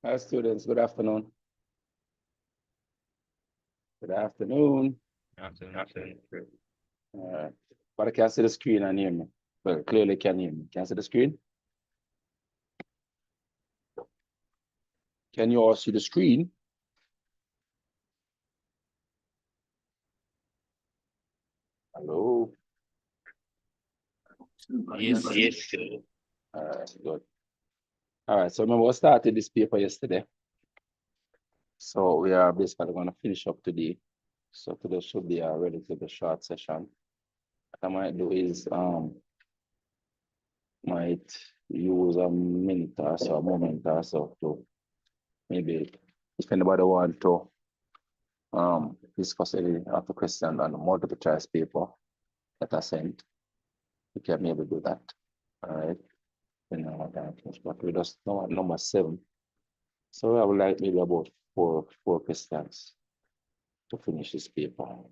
Hi, students. Good afternoon. Good afternoon. Afternoon. But I can't see the screen and hear me. Well, clearly can hear me. Can you see the screen? Can you all see the screen? Hello. Yes. Good. All right. So remember, we started this paper yesterday. So we are basically going to finish up today. So today should be a relatively short session. What I might do is might use a minute or so, a moment or so to maybe if anybody want to discuss any of the questions on the multiple choice paper that I sent. You can maybe do that. All right. But we just know at number 7. So I would like maybe about four questions to finish this paper. All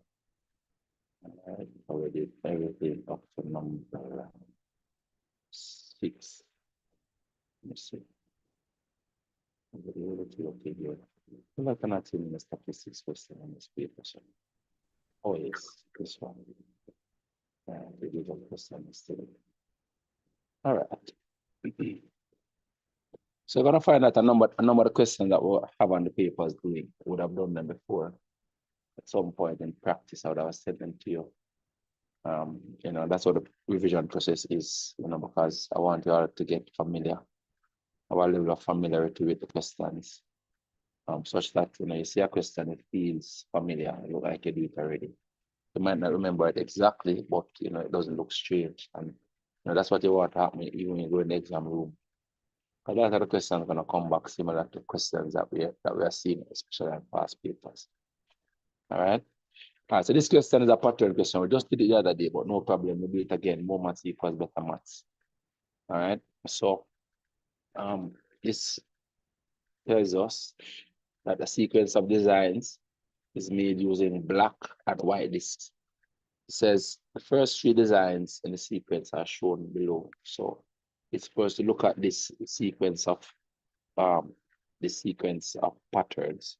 right. Already everything up to number 6. Let me see. Okay, good. Well, I cannot see the statistics question on this paper. So. Oh, yes, this one. The legal question is still. All right. So you're gonna find that a number of questions that we have on the papers doing would have done them before. At some point in practice, I would have sent them to you. That's what the revision process is, because I want you all to get familiar, our level of familiarity with the questions, such that you see a question, it feels familiar, you look like you do it already. You might not remember it exactly, but it doesn't look strange, and that's what you want to happen even when you go in the exam room. A lot of the questions are going to come back similar to questions that we are seeing, especially in past papers. All right. All right. So this question is a pattern question. We just did it the other day, but no problem. We'll do it again. More maths equals better maths. All right. So this tells us that the sequence of designs is made using black and white discs. It says the first 3 designs in the sequence are shown below. So it's supposed to look at this sequence of patterns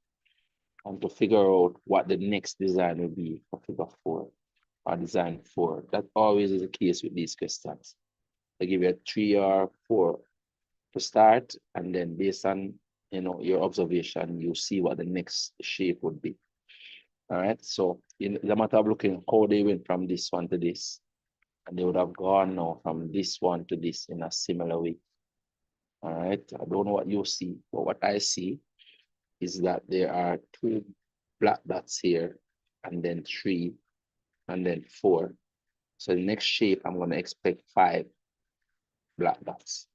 and to figure out what the next design will be for figure 4 or design 4. That always is the case with these questions. They give you a 3 or 4 to start, and then based on your observation, you see what the next shape would be. All right. So in the matter of looking how they went from this one to this, and they would have gone now from this one to this in a similar way. All right. I don't know what you see, but what I see is that there are 2 black dots here, and then 3, and then 4. So the next shape, I'm going to expect 5 black dots.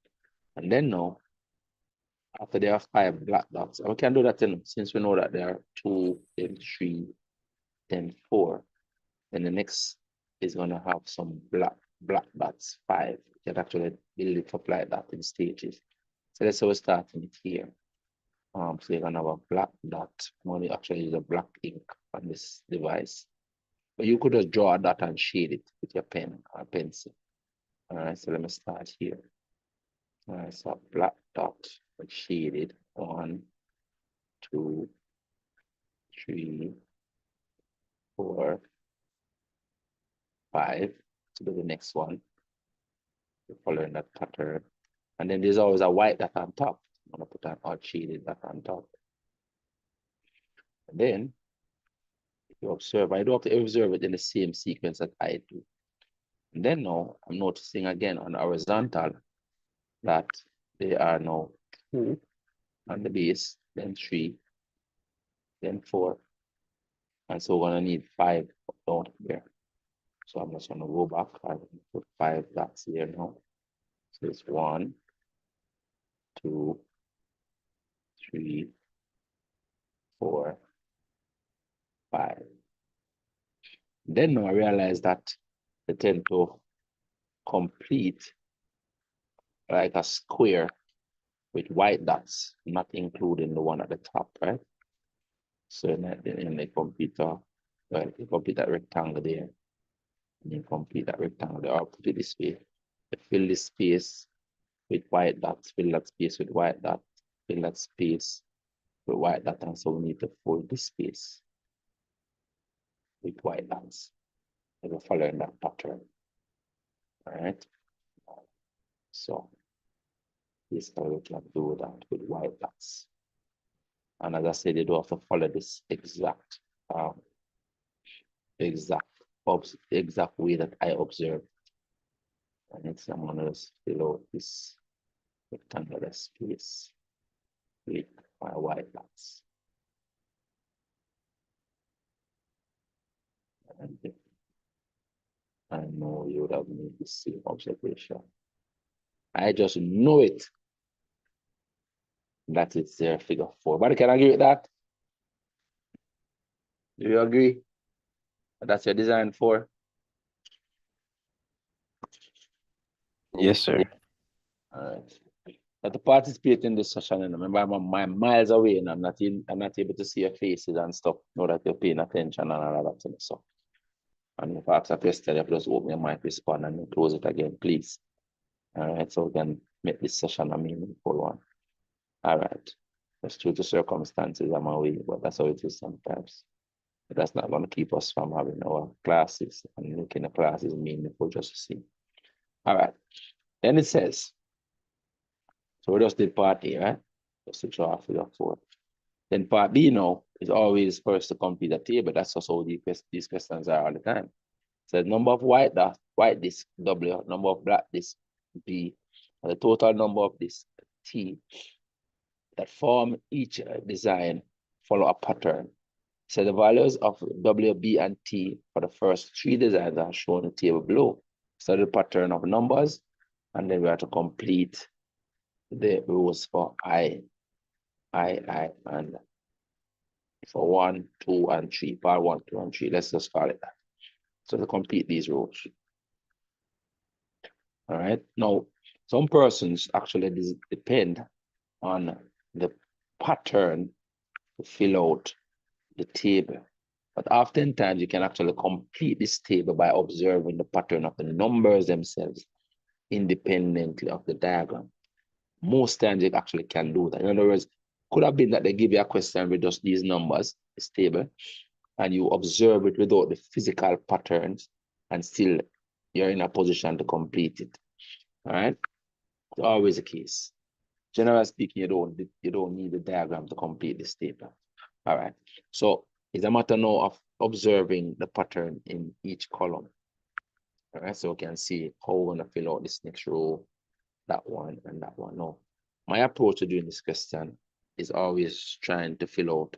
And then now, after there are 5 black dots, and we can do that then, since we know that there are 2, then 3, then 4. Then the next is going to have some black dots, 5. You can actually build it up like that in stages. So let's say we're starting it here. So you're gonna have a black dot. I'm going to actually use a black ink on this device. But you could just draw a dot and shade it with your pen or pencil. All right, so let me start here. All right, so a black dot shaded. 1, 2, 3, 4, 5. To do the next one. You're following that pattern. And then there's always a white dot on top. I'm gonna put an odd shaded dot on top. And then you observe, I don't have to observe it in the same sequence that I do. And then now I'm noticing again on the horizontal that there are now 2 on the base, then 3, then 4. And so we're gonna need 5 down here. So I'm just gonna go back and put 5 dots here now. So it's 1, 2, 3, 4, 5. Then now I realize that they tend to complete like a square with white dots, not including the one at the top, right? So then they complete that rectangle there. And then complete that rectangle there. I'll put it this way. Fill this space with white dots, fill that space with white dots, fill that space with white dot, and so we need to fill this space with white dots. We're following that pattern. All right. So this is how we can do that with white dots. And as I said, you don't have to follow this exact way that I observed. And it's I'm gonna just fill out this rectangular space with my white dots. And I know you would have made the same observation. I just know it. That is their figure 4. But can I agree with that? Do you agree? That's your design 4? Yes, sir. All right. But to participate in this session, and remember I'm miles away and I'm not able to see your faces and stuff. Know that you're paying attention and all of that. So, and if I ask a question, you just open your mic, respond, and then close it again, please. All right, so we can make this session a meaningful one. All right. That's due to circumstances, I'm away, but that's how it is sometimes. But that's not going to keep us from having our classes and making the classes meaningful just to see. All right. Then it says, so we just did part A, right? Just to draw a figure 4. Then part B now is always first to complete the table. That's just how these questions are all the time. So the number of white disk W, number of black disk B, and the total number of disk T that form each design follow a pattern. So the values of W, B, and T for the first 3 designs are shown in the table below. So the pattern of numbers, and then we have to complete the rows for I, and for 1, 2, and 3, part 1, 2, and 3. Let's just call it that. So to complete these rows. All right. Now, some persons actually depend on the pattern to fill out the table. But oftentimes you can actually complete this table by observing the pattern of the numbers themselves independently of the diagram. Most times you actually can do that. In other words, could have been that they give you a question with just these numbers, this table, and you observe it without the physical patterns, and still you're in a position to complete it. All right? It's always the case. Generally speaking, you don't need the diagram to complete this table. All right. So it's a matter now of observing the pattern in each column. All right. So we can see how we're going to fill out this next row, that one, and that one. Now, my approach to doing this question is always trying to fill out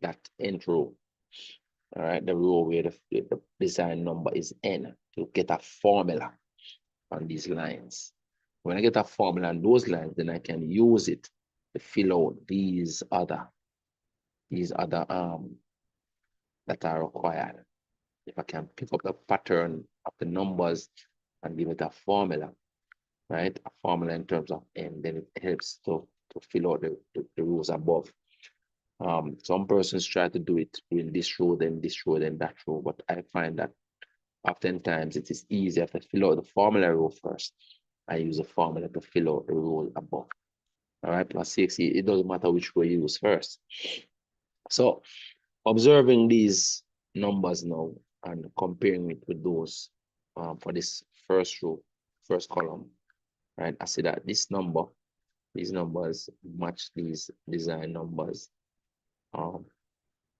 that nth row. All right. The row where the design number is n, to get a formula on these lines. When I get a formula on those lines, then I can use it to fill out these other that are required. If I can pick up the pattern of the numbers and give it a formula, right? A formula in terms of n, then it helps to fill out the rows above. Some persons try to do it in this row, then this row, then that row, but I find that oftentimes it is easier to fill out the formula row first. I use a formula to fill out the row above. All right, plus 60, it doesn't matter which row you use first. So observing these numbers now and comparing it with those for this first row, first column, right? I see that these numbers match these design numbers.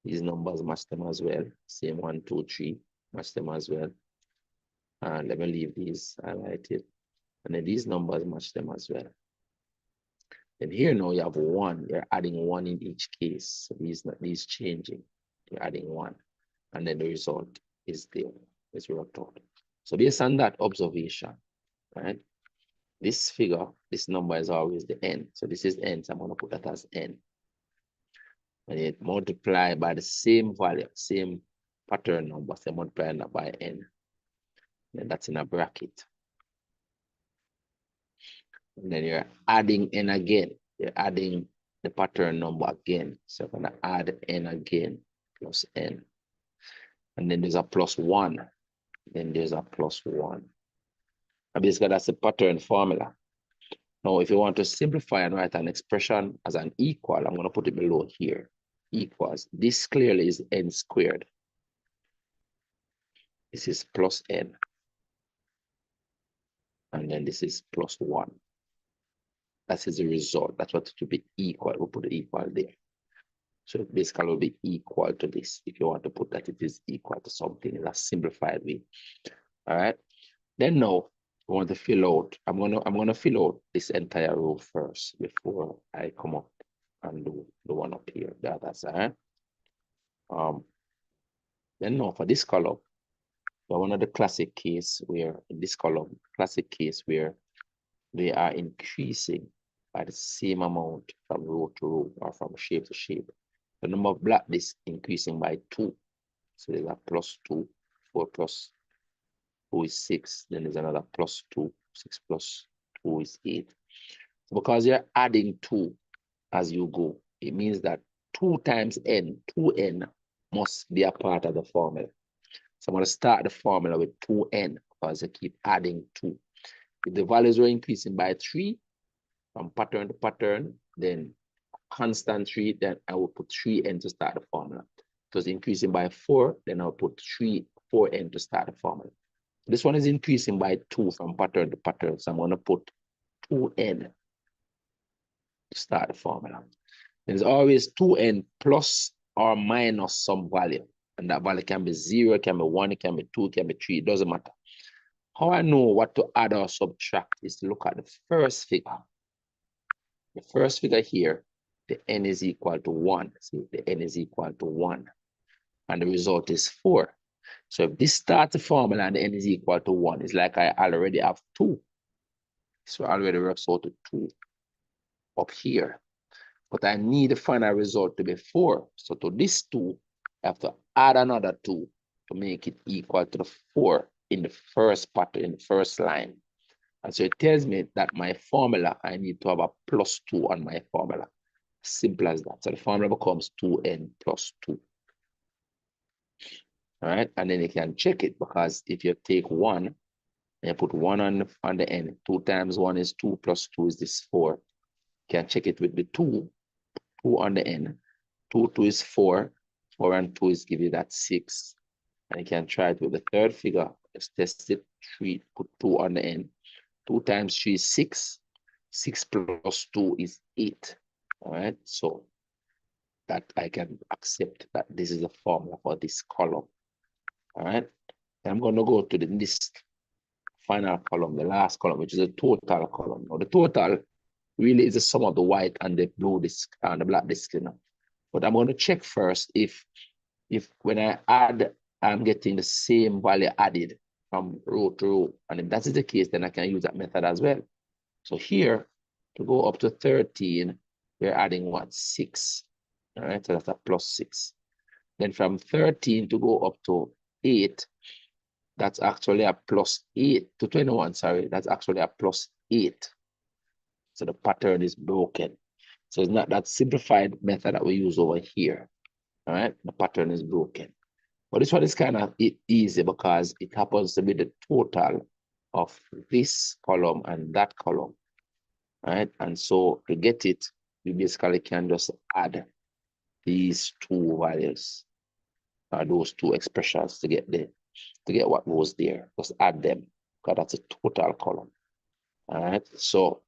These numbers match them as well. Same 1, 2, 3, match them as well. And let me leave these highlighted. And then these numbers match them as well. And here now you have 1. You're adding 1 in each case. So these changing. You're adding 1. And then the result is there. It's worked out. So based on that observation, right? This figure, this number is always the n. So this is n. So I'm going to put that as n. And it multiply by the same value, same pattern number. So multiply that by n. And that's in a bracket. And then you're adding n again. You're adding the pattern number again. So I'm going to add n again, plus n. And then there's a plus 1. Then there's a plus 1. And basically, that's the pattern formula. Now, if you want to simplify and write an expression as an equal, I'm going to put it below here. Equals. This clearly is n squared. This is plus n. And then this is plus 1. That is the result. That's what it should be equal. We'll put the equal there. So basically, it will be equal to this. If you want to put that it is equal to something in a simplified way. All right. Then now, I want to fill out. I'm gonna fill out this entire row first before I come up and do the one up here. That's all right. Then now for this column, so one of the classic case where in this column, classic case where they are increasing by the same amount from row to row or from shape to shape. The number of black discs increasing by 2. So there's a plus 2, 4 plus 2 is 6. Then there's another plus 2, 6 plus 2 is 8. So because you're adding 2 as you go, it means that 2 times n, 2n must be a part of the formula. So I'm going to start the formula with 2n because I keep adding 2. If the values were increasing by 3 from pattern to pattern, then constant 3, then I will put 3n to start the formula. If it was increasing by 4, then I'll put 4n to start the formula. This one is increasing by 2 from pattern to pattern, so I'm going to put 2n to start the formula. There's always 2n plus or minus some value, and that value can be 0, it can be 1, it can be 2, it can be 3, it doesn't matter. How I know what to add or subtract is to look at the first figure. The first figure here, the n is equal to 1. See, the n is equal to 1. And the result is 4. So if this starts the formula and the n is equal to 1, it's like I already have 2. So I already works out to 2 up here. But I need the final result to be 4. So to this 2, I have to add another 2 to make it equal to the 4 in the first pattern, in the first line. And so it tells me that my formula, I need to have a plus 2 on my formula. Simple as that. So the formula becomes 2n plus 2. All right. And then you can check it because if you take 1 and you put 1 on the n, 2 times 1 is 2 plus 2 is this 4. You can check it with the 2 on the n. 2 is 4. 4 and 2 is give you that 6. And you can try it with the third figure. Just test it. 3, put 2 on the n. 2 times 3 is 6. 6 plus 2 is 8. All right. So that I can accept that this is the formula for this column. All right. And I'm going to go to this final column, the last column, which is a total column. Now, the total really is the sum of the white and the blue disk and the black disk. But I'm going to check first if when I add, I'm getting the same value added from row to row. And if that is the case, then I can use that method as well. So here, to go up to 13, we're adding what? 6. All right, so that's a plus 6. Then from 13 to go up to 8, that's actually a plus 8 to 21, sorry, that's actually a plus 8. So the pattern is broken. So it's not that simplified method that we use over here. All right, the pattern is broken. But this one is kind of easy because it happens to be the total of this column and that column. All right, and so to get it, you basically can just add these two values, those two expressions to get what goes there. Just add them because that's a total column. All right, so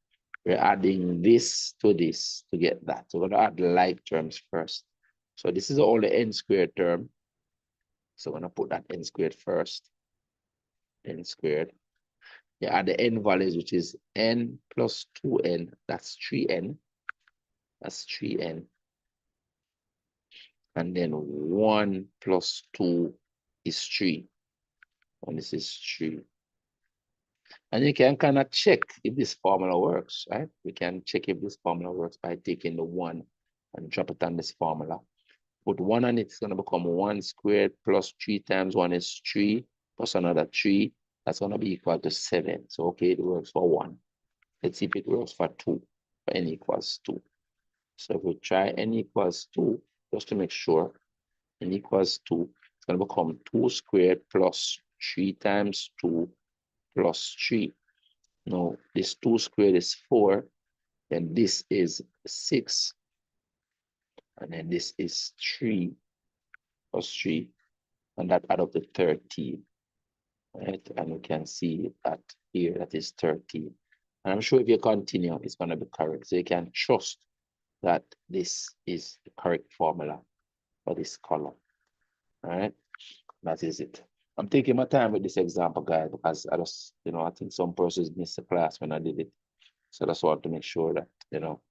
we're adding this to get that. So we're going to add the like terms first. So this is all the n squared term. So I'm going to put that n squared first. N squared. You add the n values, which is n plus 2n. That's 3n. That's 3n. And then 1 plus 2 is 3. And this is 3. And you can kind of check if this formula works, right? We can check if this formula works by taking the 1 and drop it on this formula. Put 1 on it, it's going to become 1 squared plus 3 times 1 is 3 plus another 3. That's going to be equal to 7. So, okay, it works for 1. Let's see if it works for 2, for n equals 2. So if we try n equals 2, just to make sure, n equals 2, it's going to become 2 squared plus 3 times 2 plus 3. Now, this 2 squared is 4, and this is 6, and then this is 3 plus 3, and that add up to 13, right? And we can see that here, that is 13. And I'm sure if you continue, it's going to be correct. So you can trust that this is the correct formula for this column, all right? That is it. I'm taking my time with this example, guys, because I just, I think some persons missed the class when I did it. So that's want to make sure that,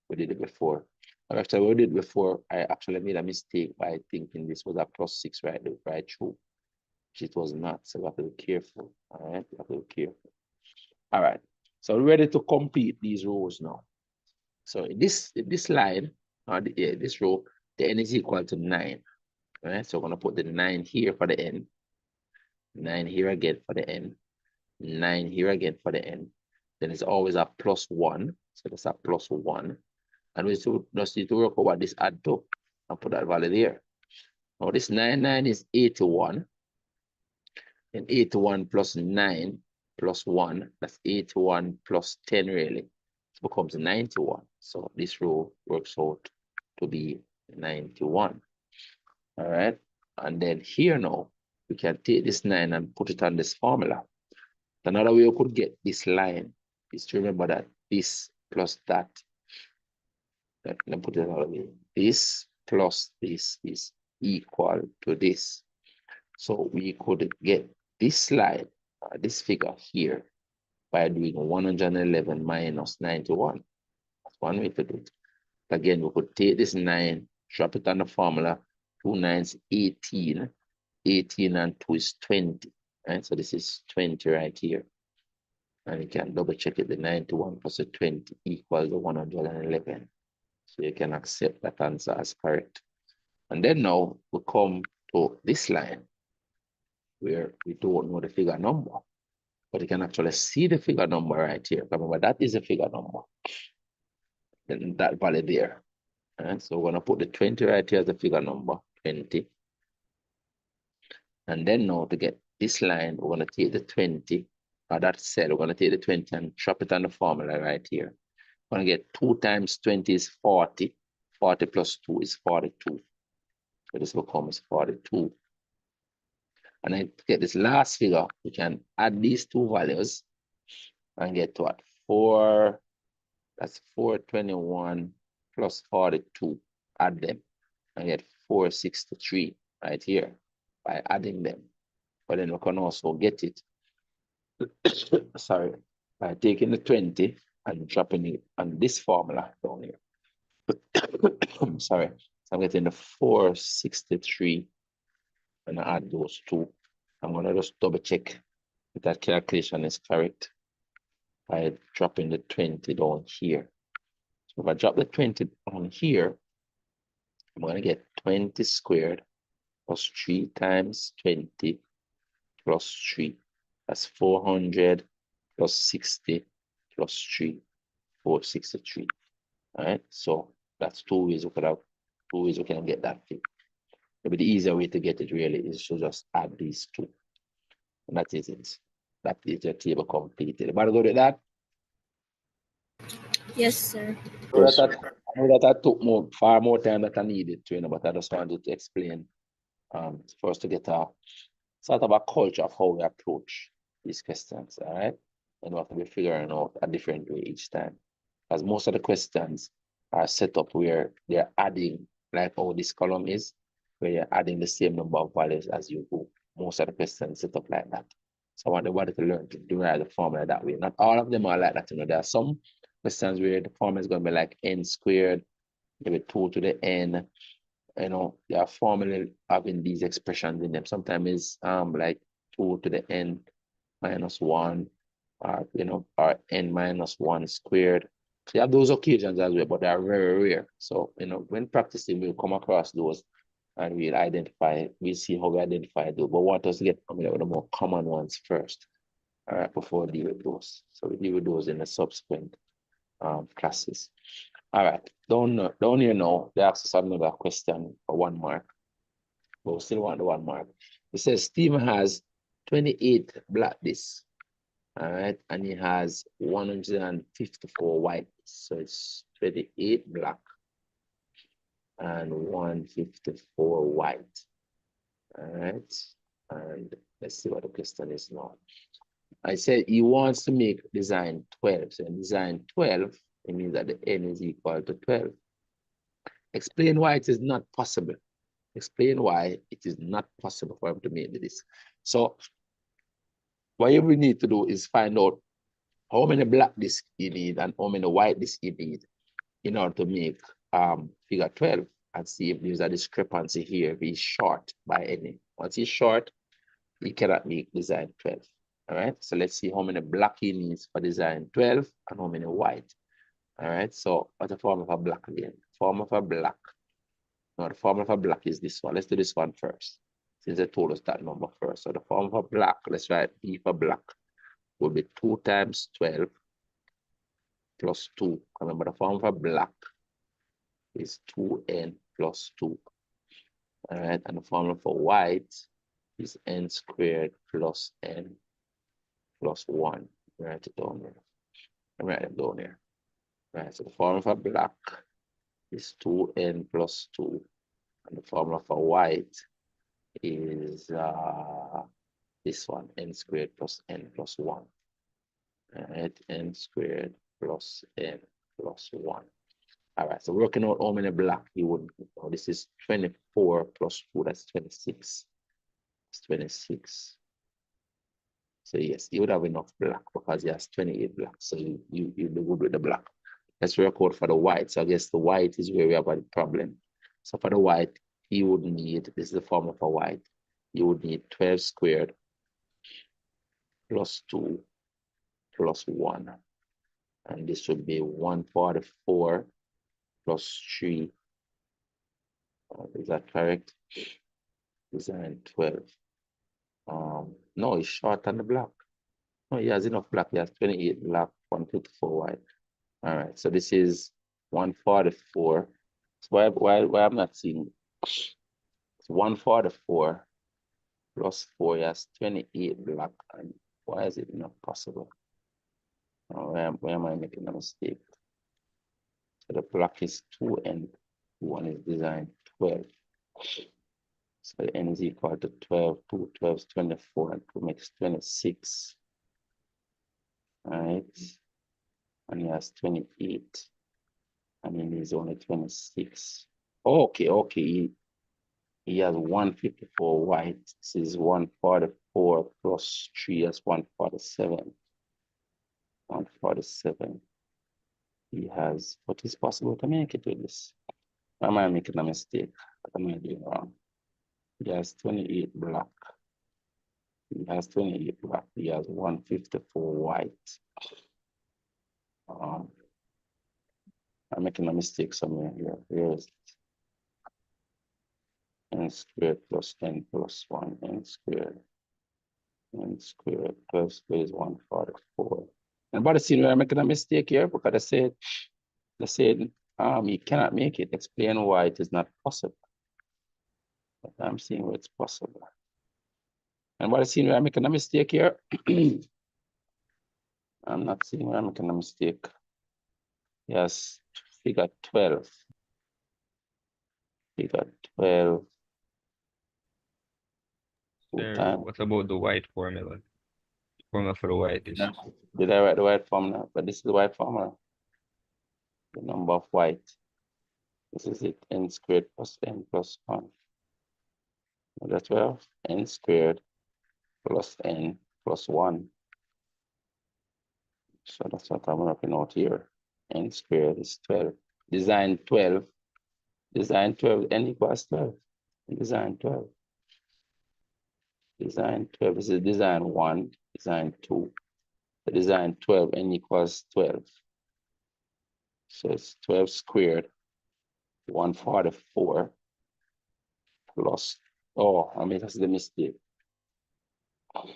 we did it before. And after we did it before, I actually made a mistake by thinking this was a +6 right through, which it was not. So we have to be careful, all right? We have to be careful. All right, so we're ready to complete these rows now. So in this line, this row, the n is equal to 9, right? So we're going to put the 9 here for the n, 9 here again for the n, 9 here again for the n. Then it's always a +1, so that's a +1. And we just need to work out what this add to and put that value there. Now this 9 is 81, and 81 plus 9 plus 1, that's 81 plus 10 really. It becomes 91. So this row works out to be 91. All right. And then here now, we can take this 9 and put it on this formula. Another way we could get this line is to remember that this plus that. Let me put it another way. This plus this is equal to this. So we could get this line, this figure here, by doing 111 minus 91. That's one way to do it. Again, we could take this 9, drop it on the formula. 2 9s, 18. 18 and 2 is 20. Right? So this is 20 right here. And you can double check it. The 91 plus the 20 equals the 111. So you can accept that answer as correct. And then now we come to this line where we don't know the figure number, but you can actually see the figure number right here. Remember, that is a figure number. And that value there. And so we're going to put the 20 right here as the figure number, 20. And then now to get this line, we're going to take the 20, or that cell, we're going to take the 20 and drop it on the formula right here. We're going to get 2 times 20 is 40. 40 plus 2 is 42. So this becomes 42. And then to get this last figure, we can add these two values and get to what? 4, that's 421 plus 42. Add them and get 463 right here by adding them. But then we can also get it, sorry, by taking the 20 and dropping it on this formula down here. Sorry, so I'm getting the 463 and I add those two. I'm going to just double check if that calculation is correct by dropping the 20 down here. So if I drop the 20 down here, I'm going to get 20 squared plus 3 times 20 plus 3. That's 400 plus 60 plus 3, 463. All right, so that's two ways we can get that figure. Maybe the easier way to get it really is to just add these two. And that is it. That is your table completed. Everybody good with that? Yes, sir. Yes, sir. I know that took far more time than I needed to, but I just wanted to explain for us to get a sort of a culture of how we approach these questions, all right? And we have to be figuring out a different way each time. As most of the questions are set up where they're adding, like how this column is, where you're adding the same number of values as you go. Most of the questions set up like that. So I want everybody to learn to derive the formula that way. Not all of them are like that, There are some questions where the formula is going to be like n squared, maybe 2 to the n. They are formally having these expressions in them. Sometimes it's like 2 to the n minus 1, or or n minus 1 squared. So you have those occasions as well, but they are very rare. So when practicing, we'll come across those and we'll see how we identify those. But we want us to get familiar with the more common ones first, all right, before we deal with those. So we deal with those in the subsequent classes. All right, down here now, they ask us another question for 1 mark. But we still want the 1 mark. It says Stephen has 28 black discs All right, and he has 154 white, so it's 28 black and 154 white. All right, and let's see what the question is now. I said he wants to make design 12. So in design 12, it means that the n is equal to 12. Explain why it is not possible. Explain why it is not possible for him to make this. So what you will need to do is find out how many black discs you need and how many white discs you need in order to make figure 12 and see if there's a discrepancy here, if he's short by any. Once he's short, he cannot make design 12. All right, so let's see how many black he needs for design 12 and how many white. All right, so what's the form of a black again? Form of a black. No, the form of a black is this one. Let's do this one first, since I told us that number first. So the form of a black, let's write B for black, will be 2 times 12 plus 2. Remember, the form of a black is 2n plus 2. All right, and the formula for white is n squared plus n plus 1. Write it down there. Write it down there. Right, so the formula for black is 2n plus 2. And the formula for white is this one, n squared plus n plus 1. All right, n squared plus n plus 1. All right, so working out how many black you would, oh, this is 24 plus 2, that's 26. It's 26. So yes, you would have enough black because he has 28 black. So you'll be good with the black. Let's work out for the white. So I guess the white is where we have a problem. So for the white, you would need, this is the form of a white, you would need 12 squared plus 2 plus 1. And this would be 144 plus 3. Is that correct? Design 12. No, it's short on the black. No, he has enough black. He has 28 black, 154 white. All right, so this is 144. So why I'm not seeing it's 144 plus 4, yes, 28 black. And why is it not possible? Where am I making a mistake? So the black is 2 and 1 is designed 12. So n is equal to 12, 2 12 is 24, and 2 makes 26. All right, and he has 28. And then he's only 26. Okay. He has 154 white. This is 144 plus 3, that's 147. 147. He has, what is possible to make it with this? Why am I making a mistake? What am I doing wrong? He has 28 black. He has 28 black. He has 154 white. I'm making a mistake somewhere here. Here is n squared plus n plus 1, n squared. N squared plus squared is 144. Anybody seen where I'm making a mistake here? Because they said you cannot make it. Explain why it is not possible. But I'm seeing where it's possible. Anybody seen where I'm making a mistake here? I'm not seeing where I'm making a mistake. Yes, figure 12. Figure 12. Sir, what about the white formula? Formula for the white is Did I write the white formula? But this is the white formula. The number of white. This is it, n squared plus n plus 1. That's 12, n squared plus n plus 1. So that's what I'm working out here. N squared is 12. Design 12. Design 12, n equals 12. Design 12. Design 12 this is design 1, design 2. The design 12, n equals 12. So it's 12 squared, 144 plus, oh, I mean, that's the mistake. All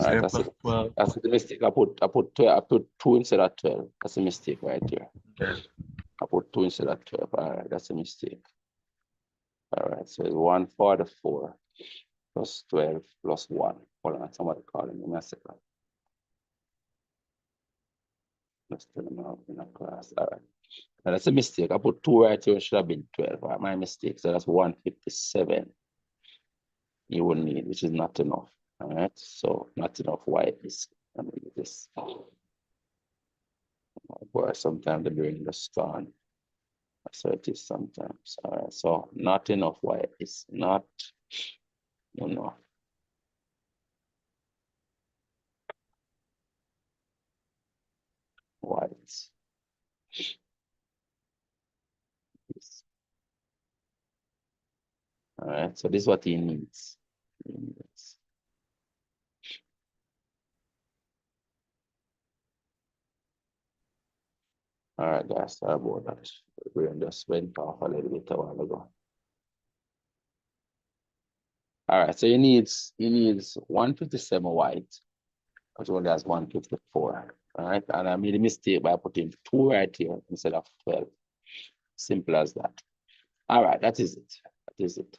right, that's it. That's the mistake. I put 2 instead of 12. That's a mistake right here. okay. I put 2 instead of 12. All right, that's a mistake. All right, so it's 144 plus 12 plus 1. Hold on, somebody calling me a second. Let's turn them out in a class. All right. Now that's a mistake. I put 2 right here. It should have been 12. All right, my mistake. So that's 157 you will need, which is not enough. All right. So not enough white is. Let me do this. Boy, sometimes the brain just gone. So it is sometimes. All right. So not enough white is not enough white. All right. So this is what he needs. He needs. All right, guys. Sorry about that. The brain just went off a little bit a while ago. All right, so he needs 157 white, which only has 154. All right, and I made a mistake by putting 2 right here instead of 12. Simple as that. All right, that is it. That is it.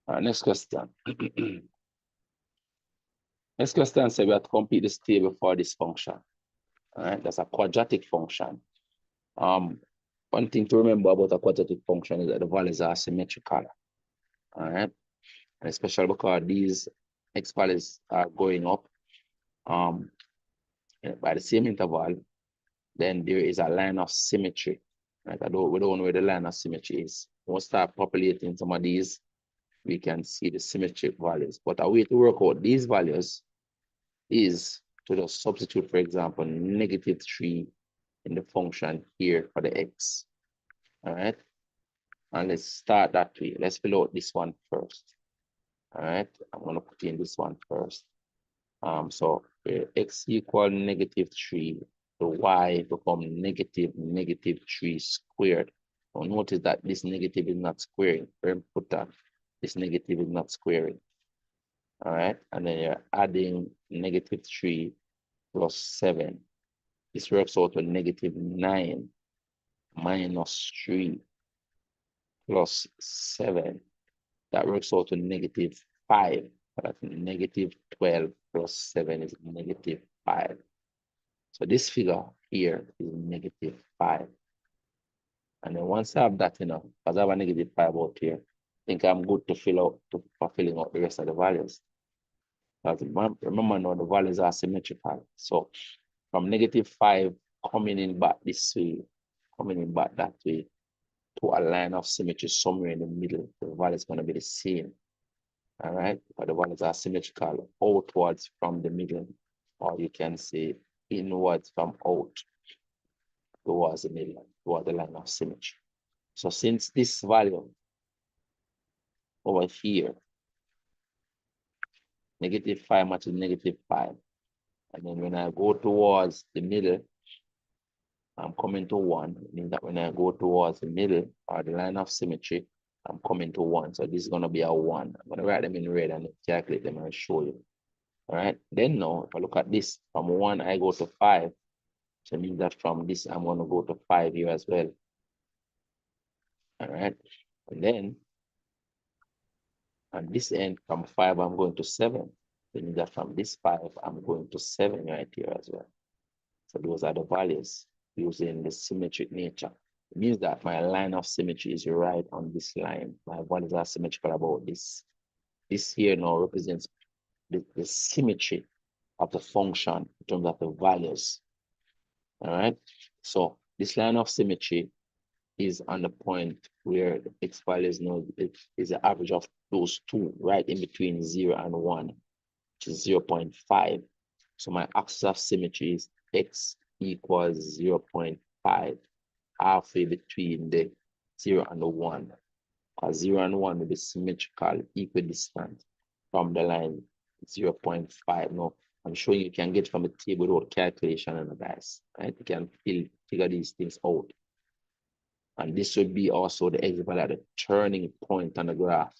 All right, next question. Next question says we have to complete this table for this function. All right, that's a quadratic function. One thing to remember about a quadratic function is that the values are symmetrical. All right, and especially because these x values are going up by the same interval, then there is a line of symmetry. Right? We don't know where the line of symmetry is. We'll start populating some of these, we can see the symmetric values. But a way to work out these values is to just substitute, for example, -3 in the function here for the x. All right. And let's start that way. Let's fill out this one first. All right. I'm going to put in this one first. So x equal -3, the y become -3 squared. So notice that this negative is not squaring. Very important. This negative is not squaring. All right. And then you're adding -3 plus 7. This works out to -9 minus 3 plus 7. That works out to -5. That's -12 plus 7 is -5. So this figure here is -5. And then once I have that enough, because I have a -5 out here, I think I'm good to for filling out the rest of the values. But remember now the values are symmetrical. So from -5 coming in back this way, coming in back that way, to a line of symmetry somewhere in the middle, the value is going to be the same. All right, but the values are symmetrical outwards from the middle, or you can say inwards from out towards the middle, towards the line of symmetry. So since this value over here, -5 matches -5, and then when I go towards the middle, I'm coming to 1. It means that when I go towards the middle or the line of symmetry, I'm coming to 1. So this is going to be a 1. I'm going to write them in red and calculate them and show you. All right. Then now, if I look at this, from 1, I go to 5. So it means that from this, I'm going to go to 5 here as well. All right. And then on this end, from 5, I'm going to 7. So it means that from this 5, I'm going to 7 right here as well. So those are the values using the symmetric nature. It means that my line of symmetry is right on this line. My values are symmetrical about this. This here now represents the symmetry of the function in terms of the values. All right. So this line of symmetry is on the point where the x value is now is the average of those two, right in between 0 and 1, which is 0.5. So my axis of symmetry is x equals 0.5, halfway between the 0 and the 1. Because 0 and 1 will be symmetrical, equidistant from the line 0.5. Now, I'm showing you can get from the table without calculation and guys. Right? You can figure these things out. And this would be also the x value at the turning point on the graph.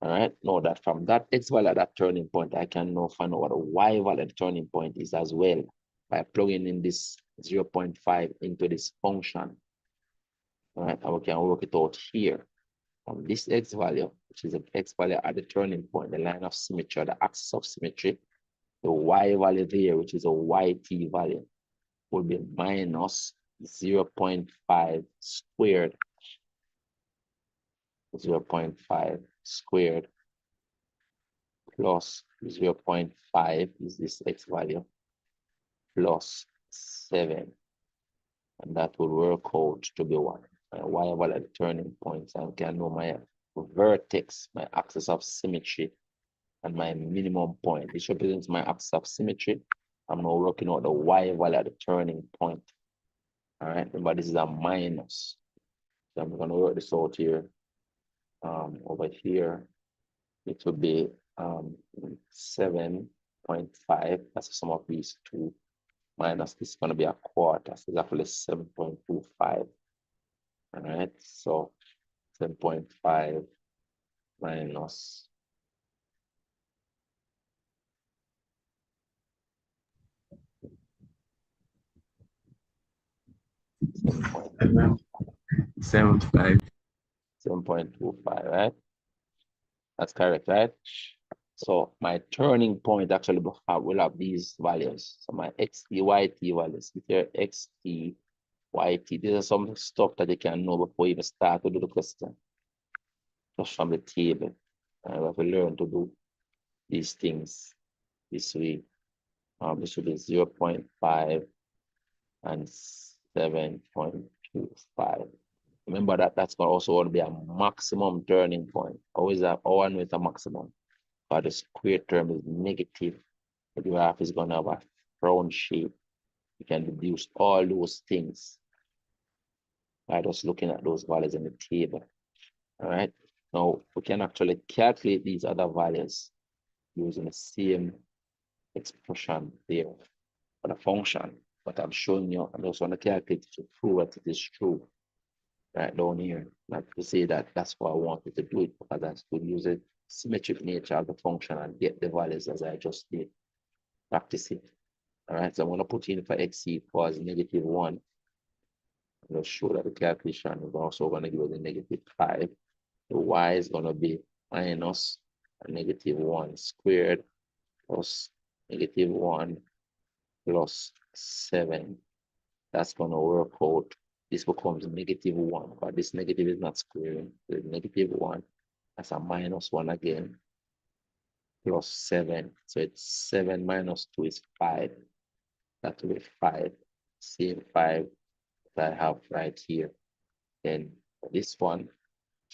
All right, know that from that x value at that turning point, I can now find out what the y value at the turning point is as well by plugging in this 0.5 into this function. All right, and we can work it out here. From this x value, which is the x value at the turning point, the line of symmetry, or the axis of symmetry, the y value there, which is a yt value, will be minus 0.5 squared, 0.5 squared plus 0.5 is this x value plus 7. And that will work out to be what? Y value at the turning points. I can know my vertex, my axis of symmetry, and my minimum point. This represents my axis of symmetry. I'm now working out the y value at the turning point. All right, remember this is a minus. So I'm going to work this out here. Over here, it will be 7.5. That's the sum of these two. Minus this is going to be a quarter. So it's actually 7.25. All right, so 7.5 minus 7.5. 7.25, right? That's correct, right? So my turning point actually will have these values. So my xt, yt values. Here, xt, yt. These are some stuff that you can know before you even start to do the question. Just from the table. We have to learn to do these things this way. This should be 0.5 and 7.25. Remember that that's going to also be a maximum turning point. Always have one with a maximum. But the square term is negative. The graph is going to have a round shape. You can deduce all those things by just looking at those values in the table. All right. Now we can actually calculate these other values using the same expression there for the function. But I'm showing you, I'm just going to calculate to prove that it is true. Right down here, not to say that that's why I wanted to do it, because I could use the symmetric nature of the function and get the values as I just did. Practice it. All right, so I'm going to put in for x equals -1. I'm going to show that the calculation is also going to give us a -5. The y is going to be minus -1 squared plus -1 plus 7. That's going to work out. This becomes -1, but this negative is not squaring. So -1, that's a -1 again, plus 7. So it's 7 minus 2 is 5. That will be 5. Same 5 that I have right here. Then this one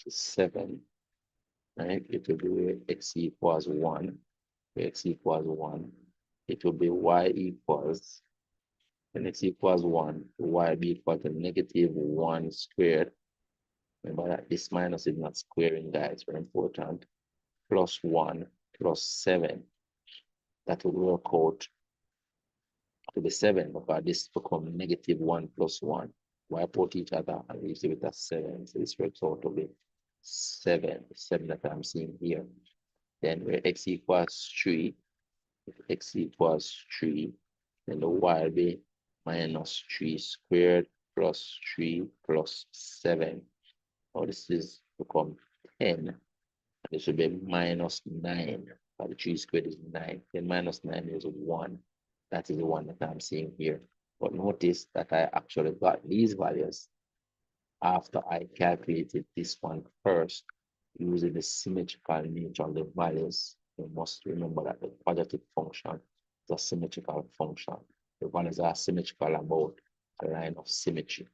is 7. Right? It will be x equals 1. X equals 1. It will be y equals, and x equals 1, y be equal to -1 squared. Remember that this minus is not squaring, guys, very important. Plus 1 plus 7. That will work out to be 7, because this becomes -1 plus 1. Why put each other and receive it as 7? So this works out to be 7, 7 that I'm seeing here. Then where x equals 3, if x equals 3, then the y will be -3 squared plus 3 plus 7. Now this is become 10. This should be -9. But the 3 squared is 9. Then -9 is 1. That is the one that I'm seeing here. But notice that I actually got these values after I calculated this one first using the symmetrical nature of the values. You must remember that the positive function is a symmetrical function. The values are symmetrical about a line of symmetry.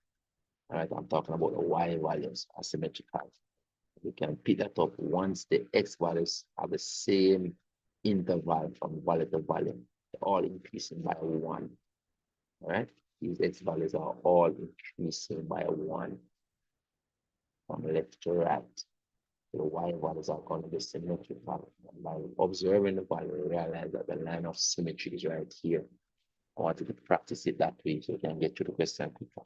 All right, I'm talking about the y values are symmetrical. We can pick that up once the x values are the same interval from value to value. They're all increasing by 1. All right, these x values are all increasing by 1 from left to right. The y values are going to be symmetrical. By observing the value, we realize that the line of symmetry is right here. I want you to practice it that way so you can get to the question quicker.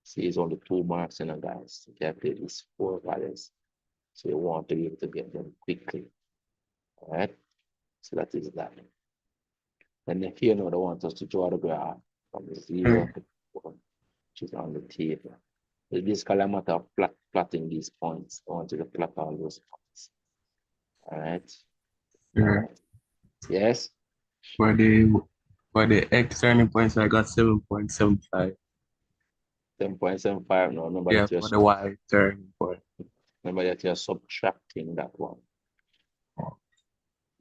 See, it's only 2 marks in a guys. You calculate these 4 values. So you want to be able to get them quickly. All right. So that is that. And if you know they want us to draw the graph from 0 to 4, which is on the table. It's basically a matter of plotting these points. I want you to plot all those points. All right. Mhm. Yes. For the X turning points, I got 7.75. 10.75. No, Yeah, for the Y turning point. remember that you're subtracting that one.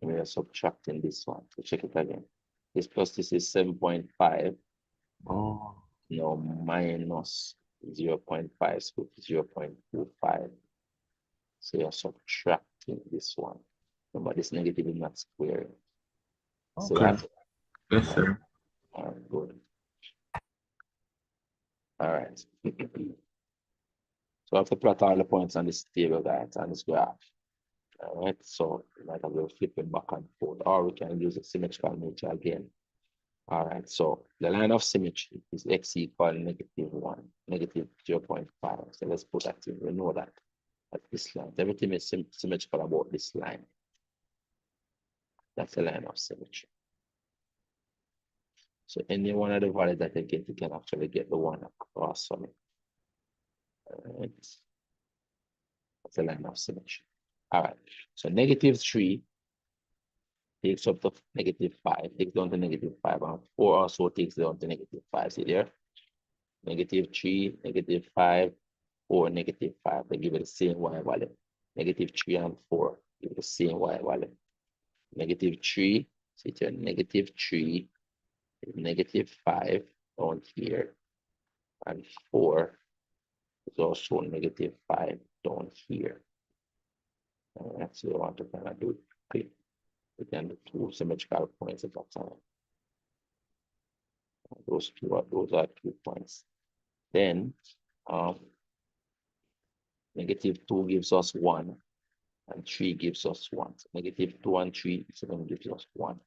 We are subtracting this one. So check it again. This plus this is 7.5. Oh, No, minus 0.5, so 0.25. So you're subtracting this one. Remember, this negative is not squaring. So okay. that, Yes, sir. good. All right. So I have to plot all the points on this table, guys, on this graph. All right. So you might have to flip it back and forth, or we can use a symmetrical nature again. All right, so the line of symmetry is x equal -1, -0.5. So let's put that in. We know that at this line, everything is symmetrical about this line. That's the line of symmetry. So any one of the values that you get, you can actually get the one across from it. All right. That's the line of symmetry. All right, so -3 takes up to -5, takes down to -5, and 4 also takes down to -5. See there? -3, -5, 4, -5. They give it the same y value. -3 and 4 give it the same y value. -3, so it's a -3, -5 down here, and 4 is also -5 down here. So you want to kind of do it quick. We can do two symmetrical points at a time. Those are 2 points. Then -2 gives us 1, and 3 gives us 1. So -2 and 3 is going to give us 1.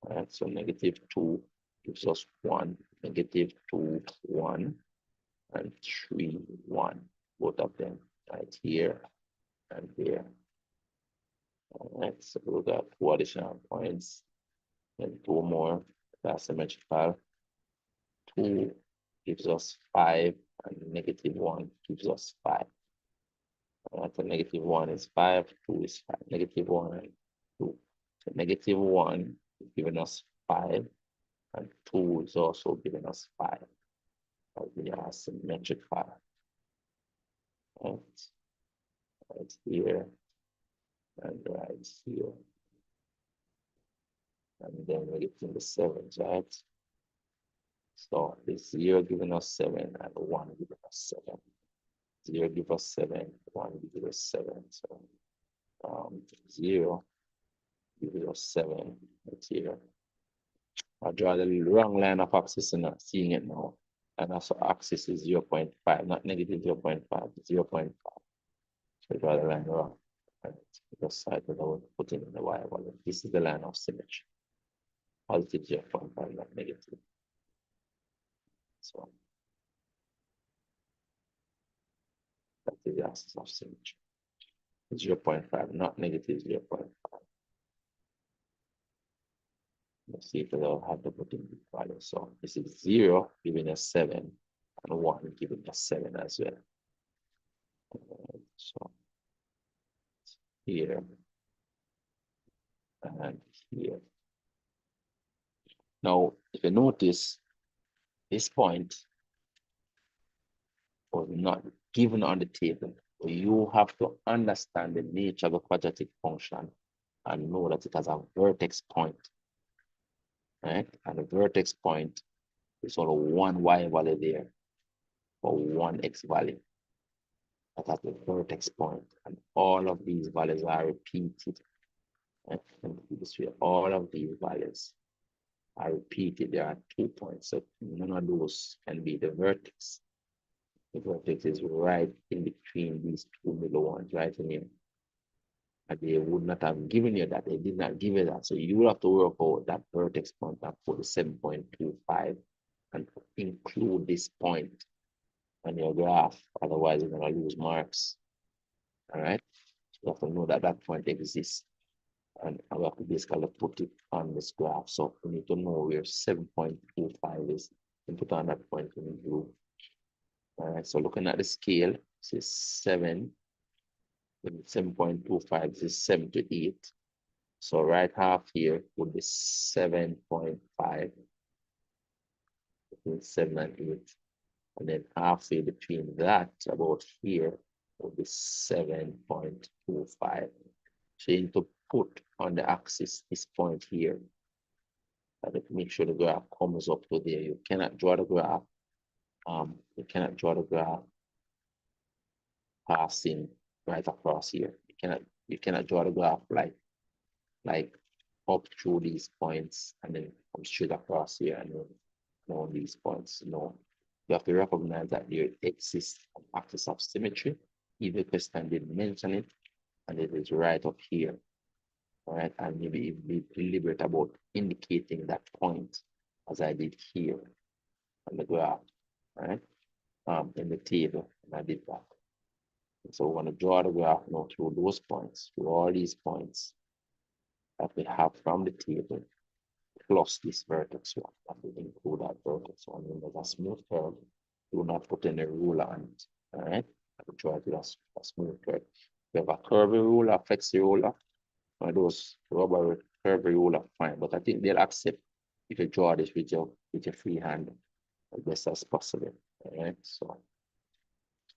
All right, so -2 gives us 1, -2, 1, and 3, 1. Both of them right here and here. All right, so we got 2 additional points and 2 more. That's symmetrical. 2 gives us 5, and -1 gives us 5. All right, so -1 is 5, 2 is 5. -1 and 2. So -1 is giving us 5, and 2 is also giving us 5. We are symmetrical. Right here and right here. And then we get in the 7s, right? So the 0 giving us 7 and 1 giving us 7. 0 give us 7, 1 give us 7. So 0 gives us 7 right here. I draw the wrong line of axis and not seeing it now. And also axis is 0.5, not -0.5, 0.5. So I draw the line wrong. And just side without putting in the y value. This is the line of symmetry. Positive 0.5, not negative. So that is the axis of symmetry. 0.5, not negative 0.5. Let's see if I'll have to put in the value. So this is 0 giving us 7, and 1 giving us 7 as well. So here and here. Now, if you notice, this point was not given on the table. You have to understand the nature of a quadratic function and know that it has a vertex point, right? And the vertex point is only one y value there or one x value. That's the vertex point, and all of these values are repeated. And this way, all of these values are repeated. There are 2 points, so none of those can be the vertex. The vertex is right in between these 2 middle ones, right in here. And they would not have given you that. They did not give you that. So you will have to work out that vertex point and put the 7.25 and include this point on your graph. Otherwise, you're going to lose marks. All right. So you have to know that that point exists. And I have to basically put it on this graph. So we need to know where 7.25 is and put on that point in blue. All right. So looking at the scale, this is 7. 7.25 is 7 to 8. So right half here would be 7.5, between 7 and 8. And then halfway between that, about here, would be 7.25. So you need to put on the axis this point here. And make sure the graph comes up to there. You cannot draw the graph. Passing right across here. You cannot draw the graph like up through these points and then come straight across here and then on these points. No, you have to recognize that there exists an axis of symmetry. If the question didn't mention it, and it is right up here. All right, and maybe be deliberate about indicating that point as I did here on the graph, right? In the table, and I did that. So we're going to draw the graph now through those points, through all these points that we have from the table, plus this vertex one, that will include that vertex one. When there's a smooth curve, do not put any ruler on it, all right? I will draw it with a smooth curve. If you have a curvy ruler, flexi ruler, or those rubber curvy ruler, fine, but I think they'll accept if you draw this with your free hand as best as possible, all right? So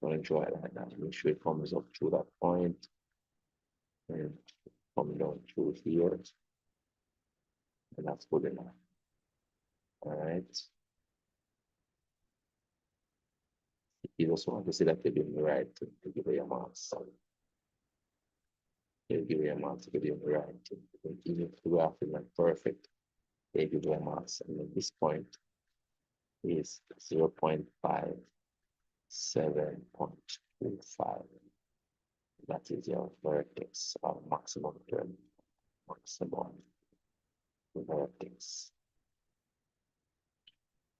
going to draw it like that. Make sure it comes up to that point and come down through here. And that's good enough. All right. You just want to see that you're doing the right thing to give you your marks. So you give you your marks to give you the right thing. Even if the graph is not perfect, they give you your marks. And then this point is 0.57.25. That is your vertex or maximum term. Maximum vertex.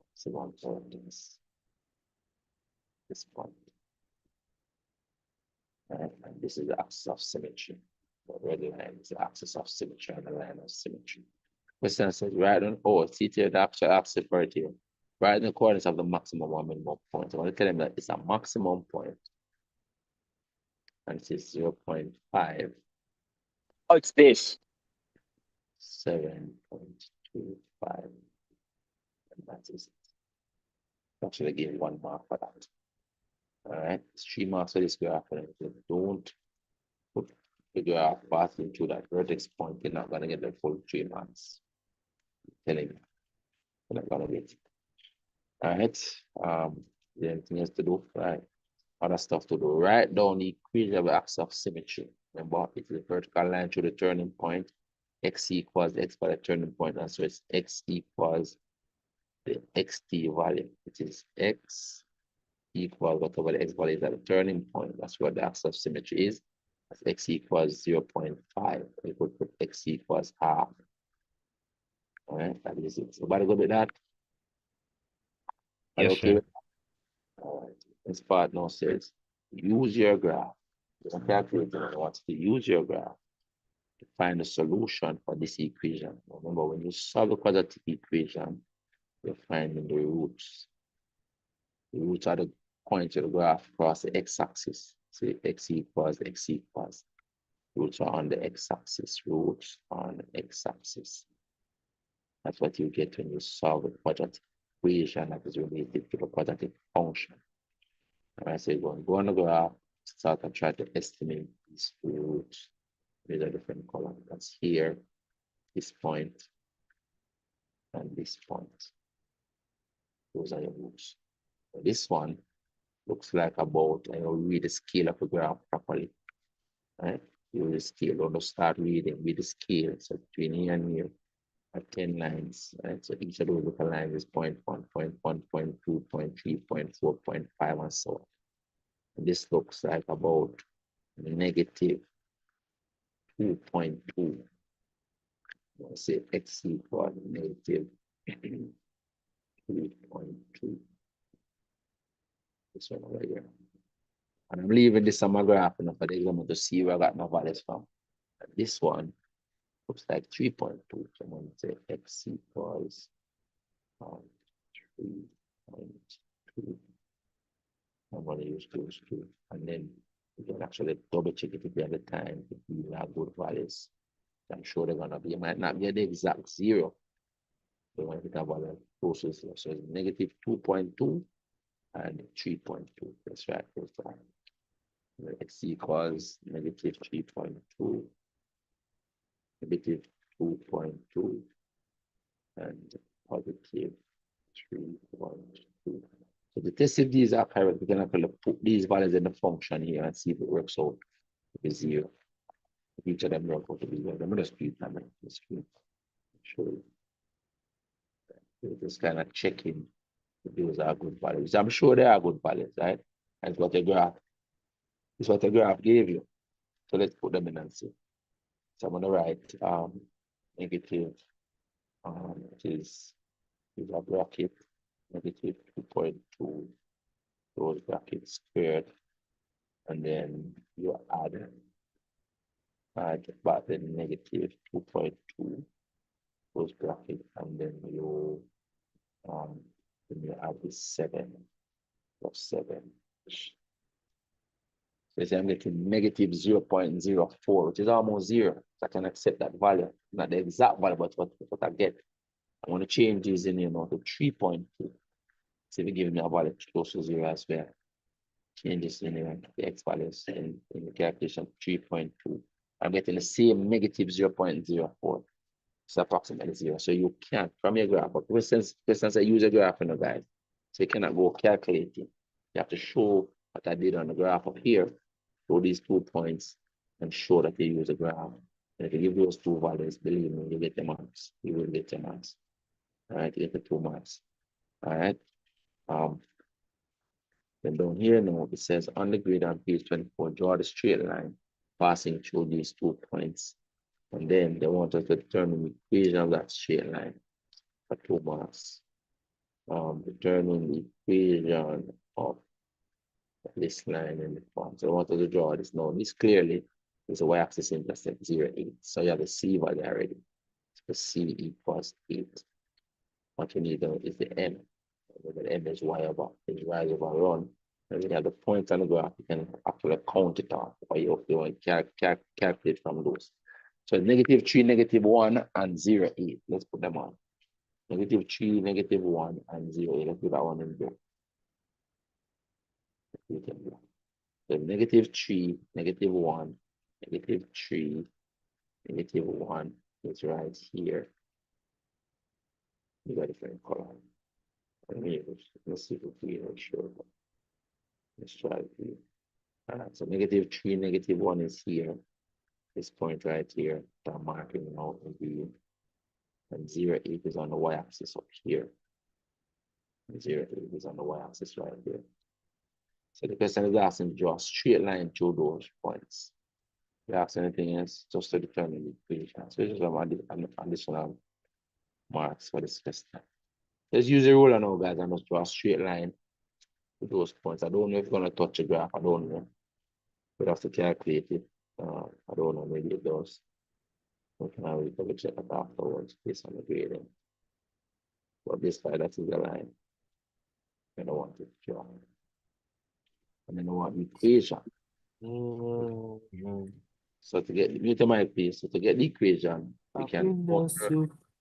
Maximum vertex. This point. And this is the axis of symmetry. The red line is the axis of symmetry and the line of symmetry. Question says, right on, see here the actual axis right here. Right in the coordinates of the maximum or minimum point. I want to tell him that it's a maximum point. And it is 0.5. Oh, it's this. 7.25. And that is it. Actually, I gave 1 mark for that. All right, it's 3 marks for this graph. And don't put the graph passing through that vertex point. You're not going to get the full 3 marks. I'm telling you, you're not going to get it. All right, there's anything else to do? Right, other stuff to do. Write down the equation of the axis of symmetry. Remember, it's the vertical line through the turning point. X equals x by the turning point, and so it's x equals the xt value, which is x equals whatever the x value is at the turning point. That's what the axis of symmetry is. That's x equals 0.5. We could put x equals half. All right, that is it. Somebody go with that? Are you Yes, okay sir. with that? All right. This part now says use your graph. The calculator wants to use your graph to find a solution for this equation. Remember, when you solve the quadratic equation, you're finding the roots. The roots are the points of the graph across the x-axis. So x equals. Roots are on the x-axis. Roots on the x-axis. That's what you get when you solve a quadratic equation that is related to the quadratic function. All right, so you're going to go on the graph, start and try to estimate these roots with a different color. That's here, this point, and this point. Those are your roots. So this one looks like about, I will read the scale of the graph properly. Right? You read the scale, don't start reading with the scale. So between here and here are 10 lines. Right? So each of those little lines is 0.1, 0.1, 0.2, 0.3, 0.4, 0.5, and so on. And this looks like about negative 2.2. Let's say x equals negative 2.2. This one over here. And I'm leaving this on my graph now for the example to see where I got my values from. And this one looks like 3.2. So I'm going to say x equals 3.2. I'm going to use those two. And then you can actually double check it if you have the time if you have good values. I'm sure they're gonna be, it might not be the exact zero. They want to have a close to zero. So it's negative 2.2 and 3.2. That's right. X equals negative 3.2, negative 2.2, and positive 3.2. So to test if these are correct, we're gonna put these values in the function here and see if it works out with zero. If each of them work out to be zero. I'm gonna speed them in the screen. Show you. We're just kind of checking if those are good values. I'm sure they are good values, right? That's what the graph. It's what the graph gave you. So let's put them in and see. So I'm gonna write negative which is a bracket negative 2.2 those brackets squared, and then you add back the negative 2.2 those brackets, and then you add the 7 plus 7. So I'm getting negative 0.04, which is almost zero. So I can accept that value, not the exact value, but what I get. I want to change this in, to 3.2. So if you give me a value close to zero as well, change this in the x values in the calculation 3.2. I'm getting the same negative 0.04. It's approximately zero. So you can't, from your graph, but for instance, I use a graph in the guys. So you cannot go calculating. You have to show what I did on the graph up here. Show these 2 points and show that you use a graph. And if you give those 2 values, believe me, you get the marks. You will get the marks. All right, you get the 2 marks. All right. Then down here now, it says on the grid on page 24, draw the straight line passing through these 2 points. And then they want us to determine the equation of that straight line for 2 marks. Determine the equation of this line in the form. So I want us to draw this now. This clearly is a y-axis intercept 0, 8. So you have the C value already. So C equals 8. What you need though is the M. The M is y over run. And we have the points on the graph. You can actually count it off, or you want to calculate from those. So negative 3, negative 1, and 0, 8. Let's put them on. Negative 3, negative 1, and 0, 8. Let's put that one in there. So negative 3, negative 1, negative 3, negative 1 is right here. You got a different color. Let's see if we can show. Let's try it here. All right, so negative 3, negative 1 is here. This point right here, that I'm marking out in green. And 0, 8 is on the y-axis up here. 0, 8 is on the y-axis right here. So the question is asking to draw a straight line through those points. If you ask anything else, just to determine the equation. So this is some additional marks for this question. Let's use a ruler now, guys, and just draw a straight line to those points. I don't know if it's going to touch a graph. I don't know. We'll have to calculate it. I don't know, maybe it does. We can always double check it afterwards based on the grading. But this side, that is the line. I don't want it to draw. And then I want the equation. So to get mute the mic, please. So to get the equation, we can.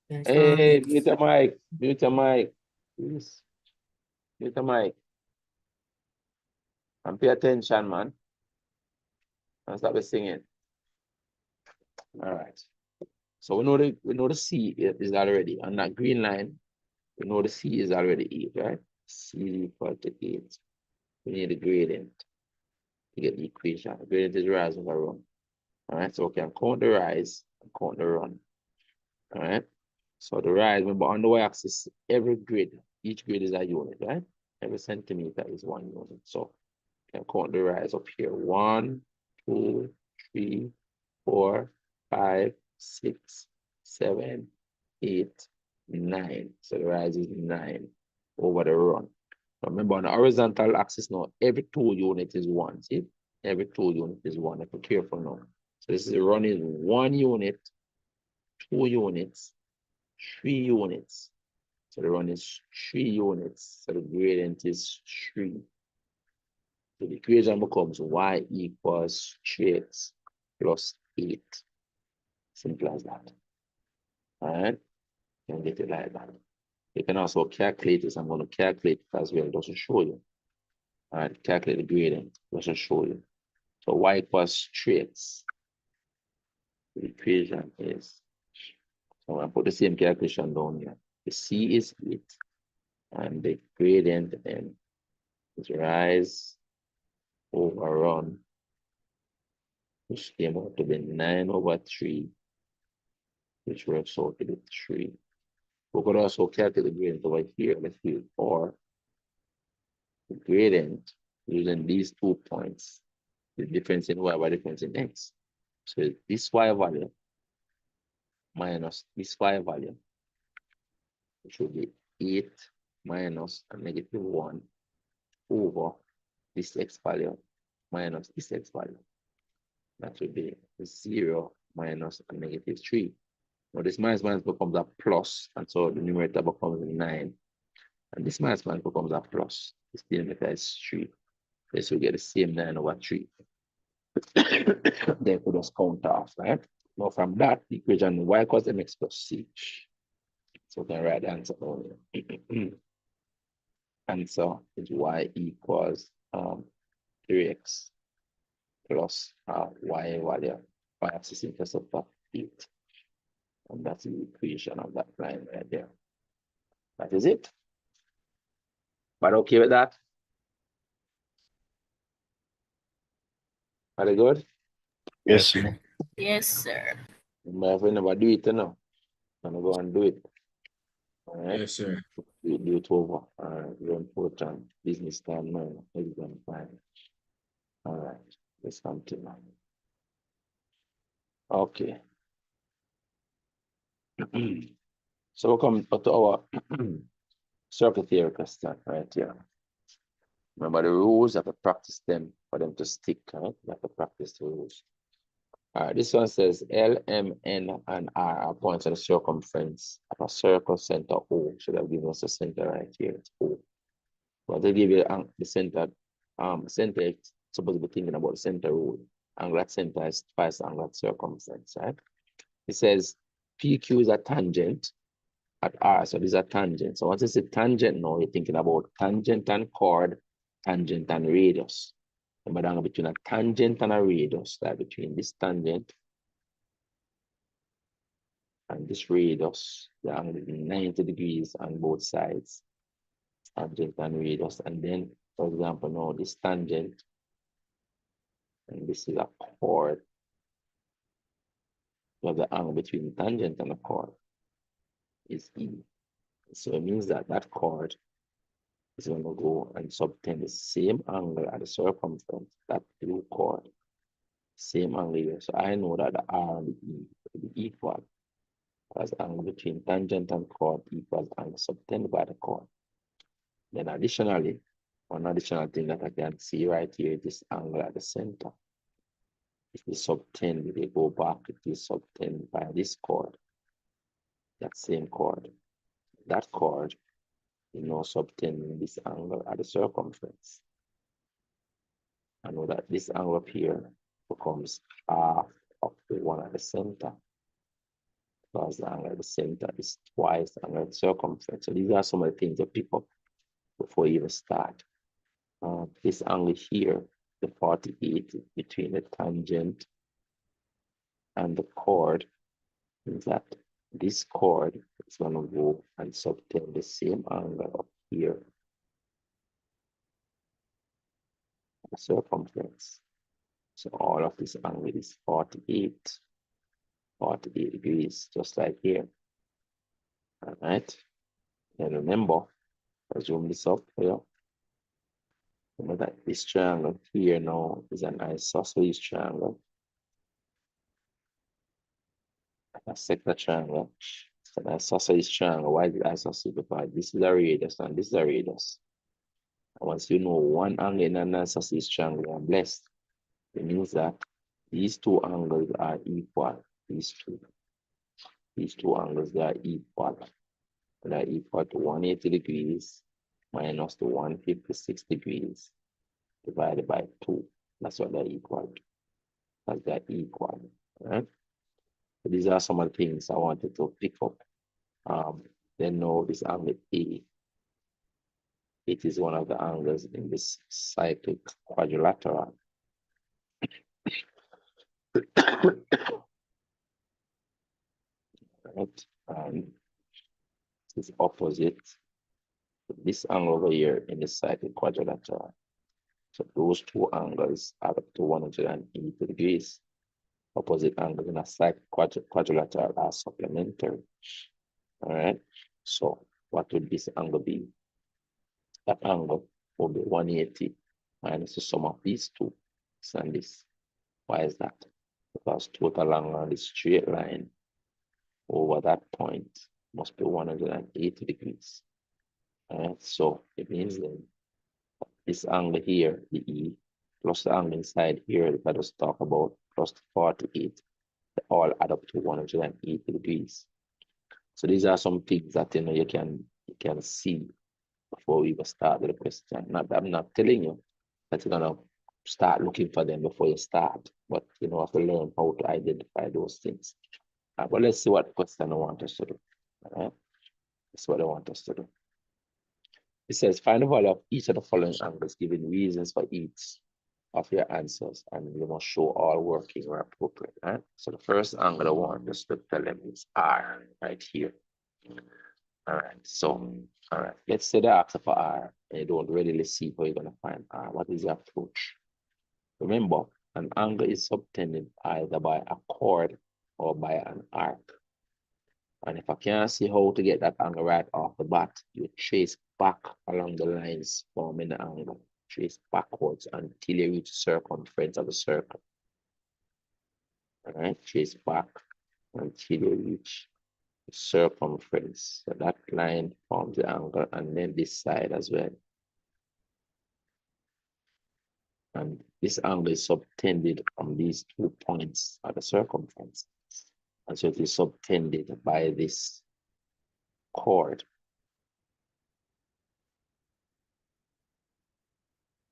Hey, mute the mic. Mute the mic. Please. Mute the mic. And pay attention, man. And stop singing. All right. So we know the C is already on that green line. We know the C is already 8, right? C equal to 8. We need the gradient to get the equation. The gradient is rise over run. All right, so we can count the rise and count the run. All right, so the rise, remember on the y-axis, every grid, each grid is a unit, right? Every centimeter is 1 unit. So you can count the rise up here. 1, 2, 3, 4, 5, 6, 7, 8, 9. So the rise is 9 over the run. Remember on the horizontal axis now, every 2 units is 1. See? Every 2 units is 1. If you're careful now. So this is running 1 unit, 2 units, 3 units. So the run is 3 units. So the gradient is 3. So the equation becomes y equals 3x plus 8. Simple as that. All right, you can get it like that. You can also calculate this. I'm going to calculate it as well, just to show you. All right, calculate the gradient, just to show you. So y equals 3x. The equation is, so I put the same calculation down here. The C is 8, and the gradient then is rise over run, which came out to be 9/3, which works out to be 3. We could also calculate the gradient over here. Let's do, or the gradient using these 2 points, the difference in y by difference in x. So this y value minus this y value, which will be 8 minus a -1 over this x value minus this x value. That would be 0 minus a -3. Now this minus becomes a plus, and so the numerator becomes 9. And this minus becomes a plus. This denominator is 3. This will get the same 9/3. Then we just count off, right? Now from that the equation, y equals mx plus c. So we can write the answer down here. Answer is y equals 3x plus y value, y-axis intercept of 8. And that's the equation of that line right there. That is it. But okay with that? Very good. Yes, sir. Yes, sir. But if we never do it, I'm gonna go and do it. All right. Yes, sir. We do it over. Very important. Business time now. Exam time. All right. Let's continue. Okay. So we'll come to our circuit theory question right here. Remember the rules, you have to practice them for them to stick, right? You have to practice the rules. All right, this one says L, M, N, and R are points of the circumference of a circle center O. Should have given us a center right here, it's O. But they give you the center, center is supposed to be thinking about the center rule. Angle at center is twice the angle at circumference, right? It says PQ is a tangent at R, so this is a tangent. So once it's a tangent now, you're thinking about tangent and chord, tangent and radius. Remember the angle between a tangent and a radius, like between this tangent and this radius, the angle is 90 degrees on both sides, tangent and radius. And then, for example, now this tangent, and this is a chord. So the angle between the tangent and the chord is E. So it means that that chord is going to go and subtend the same angle at the circumference, that blue chord, same angle here. So I know that the R and the E will be equal, as the angle between tangent and chord equals angle subtended by the chord. Then additionally, one additional thing that I can see right here is this angle at the center. If we subtend, we go back, it is subtended by this chord, that same chord. That chord is now subtending this angle at the circumference. I know that this angle up here becomes half of the one at the center, because the angle at the center is twice the angle at the circumference. So these are some of the things to pick up before you even start. This angle here, the 48 between the tangent and the chord, means that this chord is going to go and subtend the same angle up here, the circumference. So all of this angle is 48 degrees, just like here. All right. And remember, zoom this up here. Remember that this triangle here now is an isosceles triangle. A sector triangle. It's an isosceles triangle. Why is it isosceles? Because this is a radius and this is a radius. And once you know one angle in an isosceles triangle, you're blessed. It means that these two angles are equal. These two angles, they are equal. They are equal to 180 degrees minus the 156 degrees divided by 2. That's what they're equal to. That's they're equal. Right? So this these are some of the things I wanted to pick up. Then know this angle A. It is one of the angles in this cyclic quadrilateral. Right? And it is opposite to this angle over here in the cyclic quadrilateral. So those two angles are up to 180 degrees. Opposite angles in a cyclic quadrilateral are supplementary. All right. So what would this angle be? That angle will be 180 minus the sum of these two. This and this. Why is that? Because total angle on the straight line over that point must be 180 degrees. All right. So it means then this angle here, the E, plus the angle inside here that I just talk about, plus 48, they all add up to 180 degrees. So these are some things that you can see before we even start with the question. I'm not telling you that you're gonna start looking for them before you start, but you have to learn how to identify those things. But let's see what question I want us to do. All right? That's what I want us to do. It says, find the value of each of the following angles, giving reasons for each of your answers, and you must show all working where appropriate. Right? So the first angle I want us to tell them is R, right here. All right, so, all right, let's say the answer for R, and you don't readily see how you're going to find R. What is the approach? Remember, an angle is subtended either by a chord or by an arc. And if I can't see how to get that angle right off the bat, you trace back along the lines forming the angle. Trace backwards until you reach the circumference of the circle. All right, trace back until you reach the circumference. So that line forms the angle, and then this side as well. And this angle is subtended from these 2 points at the circumference. And so it is subtended by this chord.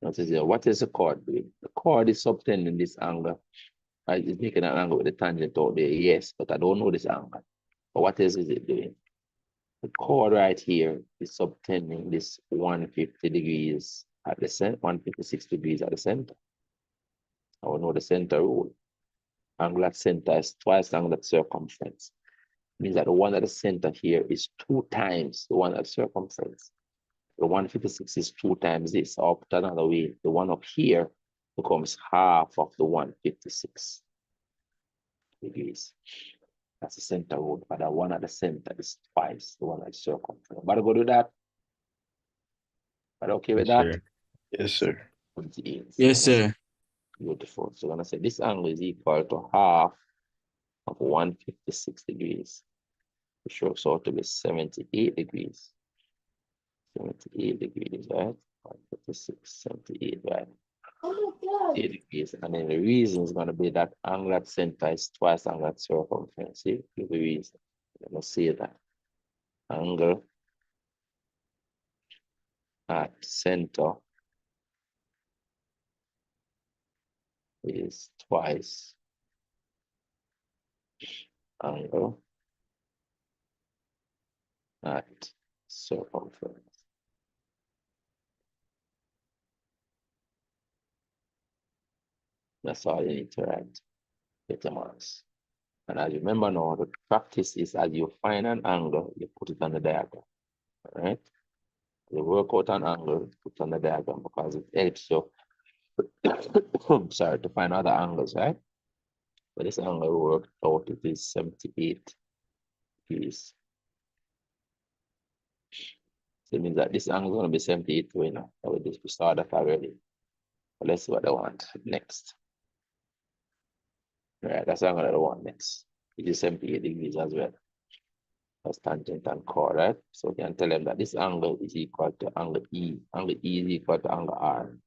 Notice here, what is the chord doing? The chord is subtending this angle. It's making an angle with the tangent out there, yes, but I don't know this angle. But what else is it doing? The chord right here is subtending this 150 degrees at the center, 156 degrees at the center. I will know the center rule. Angle at center is twice the angle at circumference. It means that the one at the center here is 2 times the one at circumference. The 156 is 2 times this. Or put another way, the one up here becomes half of the 156 degrees. That's the center rule. But the one at the center is twice the one at circumference. But go do that. But okay with that? Sure. Yes, sir. 28. Yes, sir. Beautiful. So I'm gonna say this angle is equal to half of 156 degrees, which works out to be 78 degrees. 78 degrees, right? 156, 78, right? 8 degrees. And then the reason is gonna be that angle at center is twice angle at circumference. See, the reason. Let's see that. Angle at center is twice angle at circumference. That's all you need to write. Get the marks. And as you remember now, the practice is as you find an angle, you put it on the diagram. All right? You work out an angle, put it on the diagram because it helps you sorry, to find other angles, right? But this angle worked out, it is 78 degrees. So it means that this angle is going to be 78 too, you know. So we start that already. But let's see what I want next. All right, that's the angle that I want next. It is 78 degrees as well. That's tangent and chord, right? So we can tell them that this angle is equal to angle E. Angle E is equal to angle R.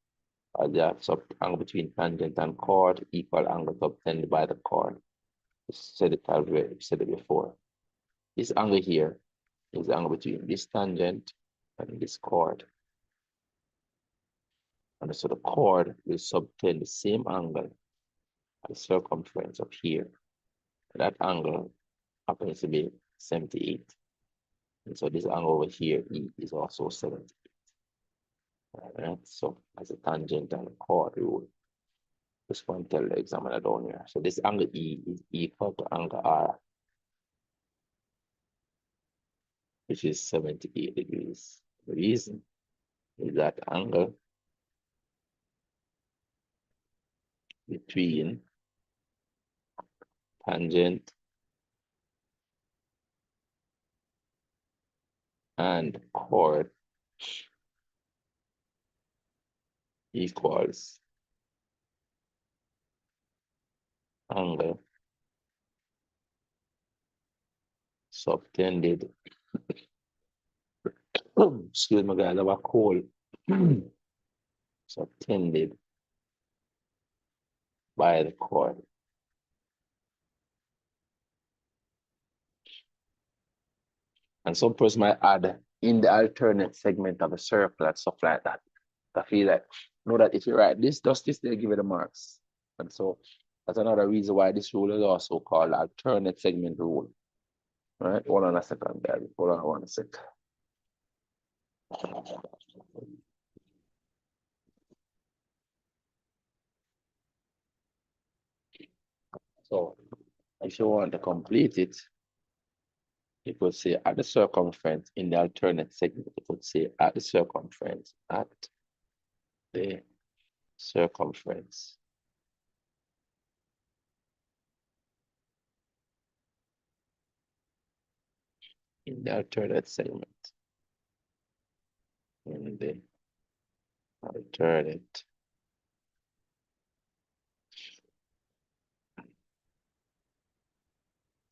The angle between tangent and chord equal angle subtended by the chord. Said it already, said it before. This angle here is the angle between this tangent and this chord. And so the chord will subtend the same angle at the circumference of here. That angle happens to be 78. And so this angle over here, E, is also 78. All right, so as a tangent and a chord rule, just want to tell the examiner down here. So this angle E is equal to angle R, which is 78 degrees. The reason is that angle between tangent and chord equals angle subtended. Excuse me, guys, I have a cold. Subtended by the chord. And some person might add in the alternate segment of a circle and stuff like that. I feel like, know that if you write this, just this, they give it the marks. And so that's another reason why this rule is also called alternate segment rule. All right, hold on a second, guys. Hold on 1 sec. So if you want to complete it, you could say at the circumference in the alternate segment, you could say at the circumference, at the circumference. In the alternate segment. In the alternate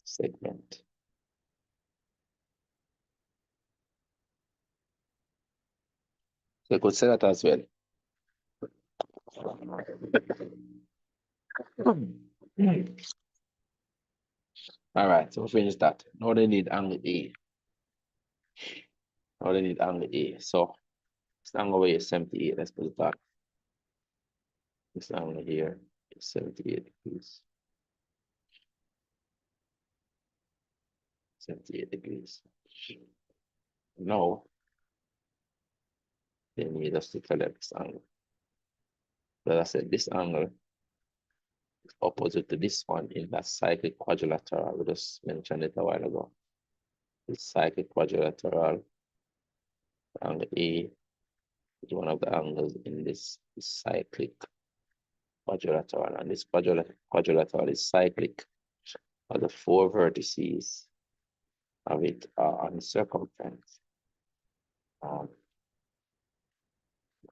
segment. So you could say that as well. All right, so finish that. Now they need angle A. Now they need angle A. So this angle over here is 78. Let's put it back. This angle here is 78 degrees. 78 degrees. Now they need us to tell them this angle. But I said this angle is opposite to this one in that cyclic quadrilateral. We just mentioned it a while ago. This cyclic quadrilateral, angle A is one of the angles in this cyclic quadrilateral, and this quadrilateral is cyclic. Of the 4 vertices of it are on the circumference.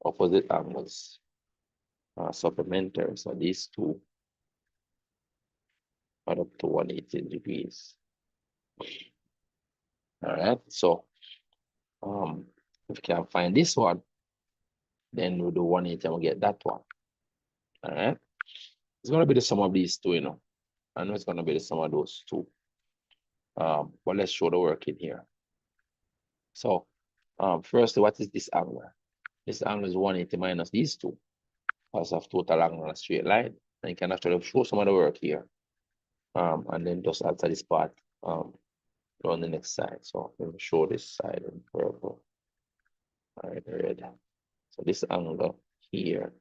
Opposite angles are supplementary, so these two are up to 180 degrees. All right, so if you can find this one, then we'll do 180 and we'll get that one. All right, it's going to be the sum of these two, you know. I know it's going to be the sum of those two. But let's show the work in here. So, firstly, what is this angle? This angle is 180 minus these two. Because of total angle on a straight line. And you can actually show some of the work here. And then just answer this part on the next side. So let me show this side in purple. All right, red. So this angle here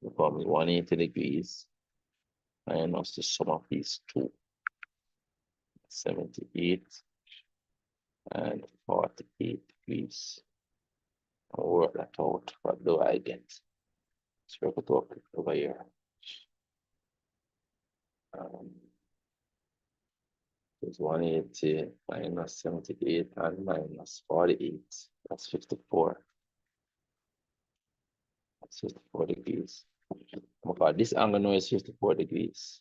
becomes 180 degrees minus the sum of these two. 78 and 48 degrees. I'll work that out. What do I get? Let's work it up over here. It's 180 minus 78 and minus 48. That's 54. That's 54 degrees. Okay, this angle now is 54 degrees.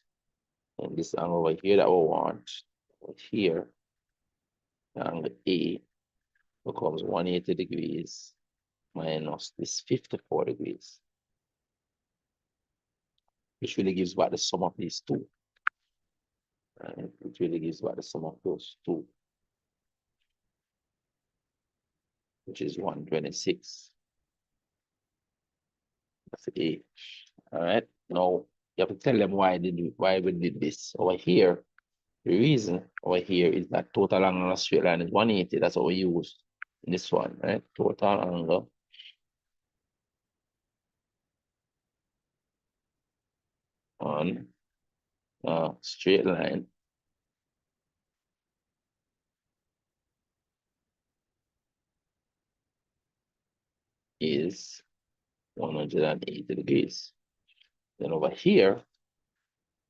And this angle over here that we want, over here, angle A becomes 180 degrees minus this 54 degrees. Which really gives back the sum of these two. And it really gives back the sum of those two, which is 126. That's A. All right. Now You have to tell them why we did this. Over here, the reason over here is that total angle on a straight line is 180. That's what we use in this one, right? Total angle on a straight line is 180 degrees. Then over here,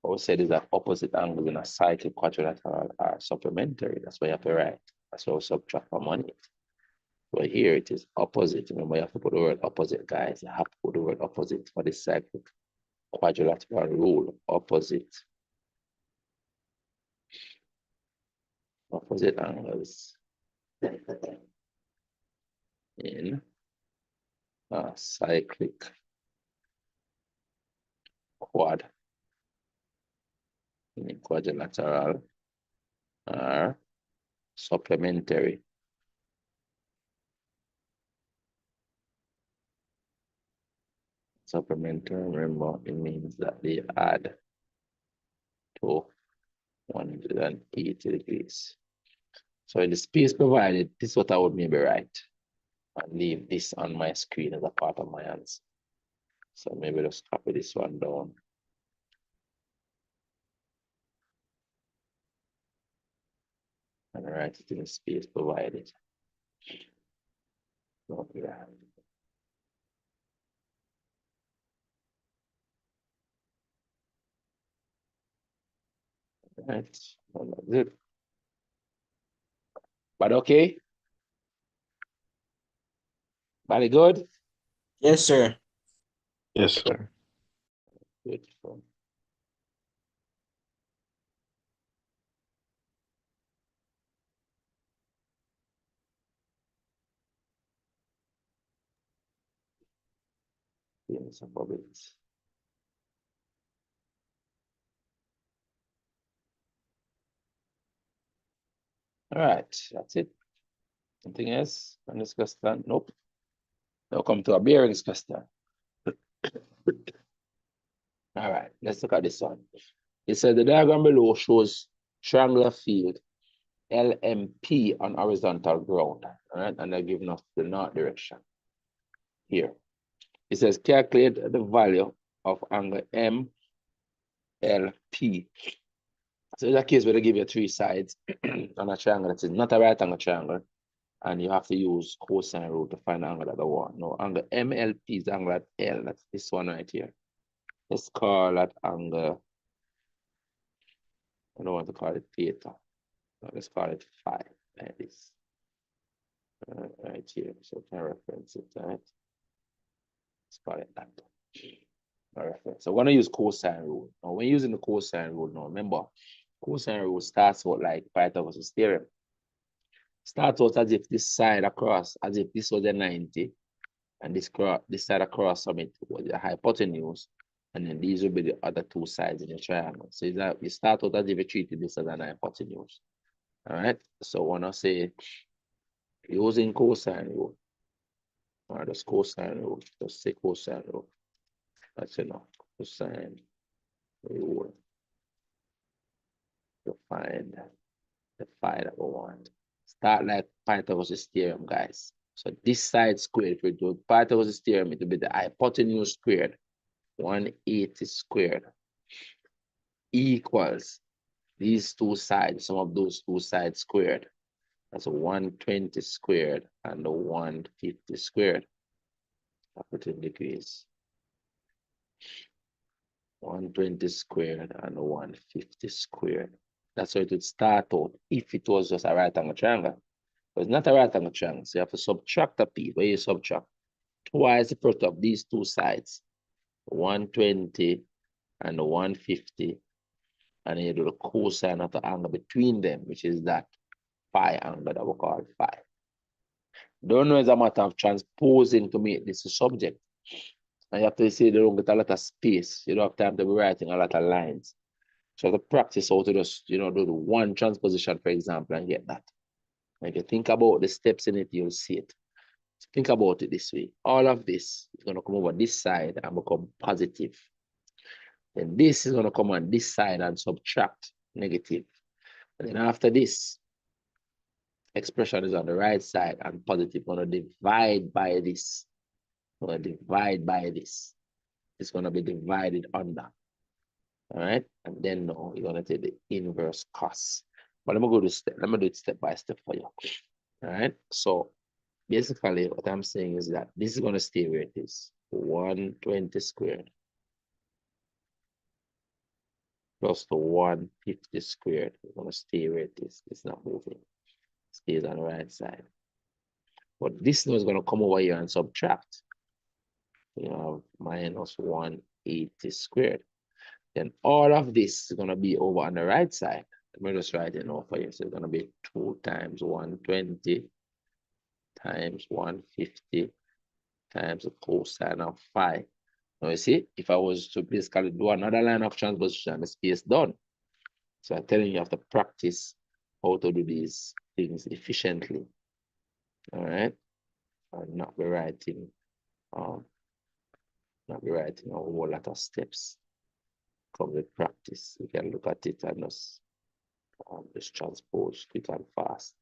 what we said is that opposite angles in a cyclic quadrilateral are supplementary. That's why you have to write. That's why we subtract from 180. But here it is opposite. Remember, you have to put the word opposite, guys. You have to put the word opposite for the cyclic quadrilateral rule. Opposite. Opposite angles in a cyclic quadrilateral are supplementary. Supplementary, remember, it means that they add to 180 degrees. So in the space provided, this is what I would maybe write and leave this on my screen as a part of my answer. So maybe just copy this one down. And write it in the space provided. Okay. Right, well, that's it. But okay. Very good. Yes, sir. Yes, sir. Beautiful. Yes, above it. All right, that's it. Anything else on this question? Nope. Now come to a bearings question. All right, let's look at this one. It said the diagram below shows triangular field LMP on horizontal ground. All right, and they're giving us the north direction here. It says calculate the value of angle MLP. So in that case where they give you three sides on a triangle that is not a right angle triangle, and you have to use cosine rule to find the angle that I want. No, angle MLP is the angle at L. That's this one right here. Let's call that angle, I don't want to call it theta. No, let's call it phi, like this. Right here, so can I reference it, right? Let's call it that. Reference. So we're going to use cosine rule. Now, when using the cosine rule, now remember, cosine rule starts out like Pythagoras' theorem. Starts out as if this side across, as if this was a 90, and this side across from it was the hypotenuse, and then these will be the other two sides in the triangle. So that you start out as if you treated this as an hypotenuse. All right. So when I say using cosine rule, or just cosine rule, just say cosine rule. That's enough. Cosine rule to find the phi that we want. Start like Pythagoras' theorem, guys. So this side squared, if we do Pythagoras' theorem, it will be the hypotenuse squared, 180 squared, equals these two sides, some of those two sides squared. That's 120 squared and 150 squared. I put in degrees. 120 squared and 150 squared. That's how it would start out if it was just a right angle triangle. But it's not a right angle triangle, so you have to subtract a p. Where you subtract twice the product of these two sides, 120 and 150, and then you do the cosine of the angle between them, which is that phi angle that we call phi. Don't know as a matter of transposing to make this a subject. And you have to say they don't get a lot of space. You don't have time to be writing a lot of lines. So you have to practice how to just, do the one transposition, for example, and get that. If you think about the steps in it, you'll see it. So think about it this way. All of this is going to come over this side and become positive. Then this is going to come on this side and subtract negative. And then after this, expression is on the right side and positive. Going to divide by this. Going to divide by this. It's going to be divided under. All right. And then now you're going to take the inverse cos. But let me do it step by step for you. All right. So basically what I'm saying is that this is going to stay where it is. 120 squared plus the 150 squared. It's going to stay where it is. It's not moving. It stays on the right side. But this now is going to come over here and subtract. You have minus 180 squared. Then all of this is going to be over on the right side. Let me just write it now for you. So it's going to be 2 times 120 times 150 times the cosine of phi. Now you see, if I was to basically do another line of transposition, the space done. So I'm telling you, you have to practice how to do these things efficiently. All right. And not be writing a whole lot of steps. Come with practice. You can look at it and just transpose quick and fast.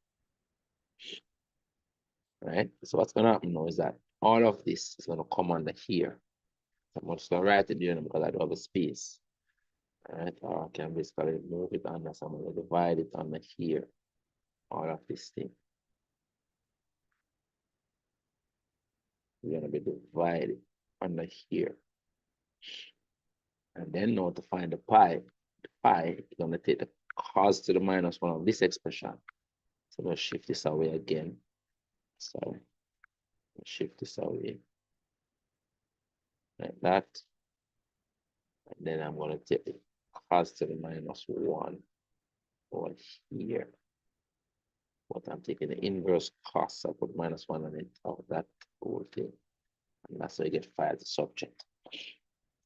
Right? So what's going to happen now is that all of this is going to come under here. I'm just going to write it here because I don't have a space. All right? Or I can basically move it under, so I'm going to divide it under here. All of this thing. We're going to be divided under here. And then now to find the pi, you're going to take the cos to the minus 1 of this expression. So I'm going to shift this away again. So shift this away like that. And then I'm going to take the cos to the minus 1 over here. But I'm taking the inverse cos. I put minus 1 on it of that whole thing. And that's how you get phi as a subject.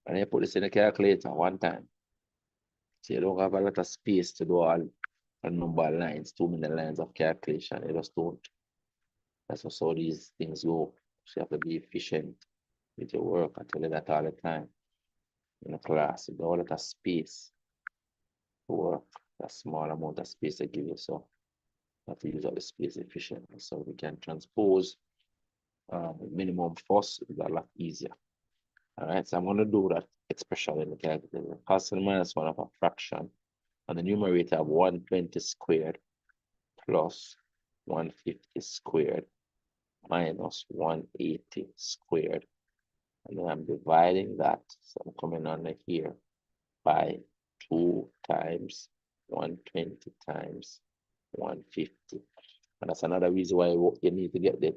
And I put this in the calculator one time. So you don't have a lot of space to do all a number of lines, too many lines of calculation. You just don't. That's just how these things go. So you have to be efficient with your work. I tell you that all the time in the class. You don't have a lot of space to work. That small amount of space they give you. So you have to use all the space efficiently. So we can transpose minimum force is a lot easier. All right, so I'm going to do that expression in the calculator. Cos to the minus 1 of a fraction. On the numerator of 120 squared plus 150 squared minus 180 squared. And then I'm dividing that. So I'm coming under here by 2 times 120 times 150. And that's another reason why you need to get the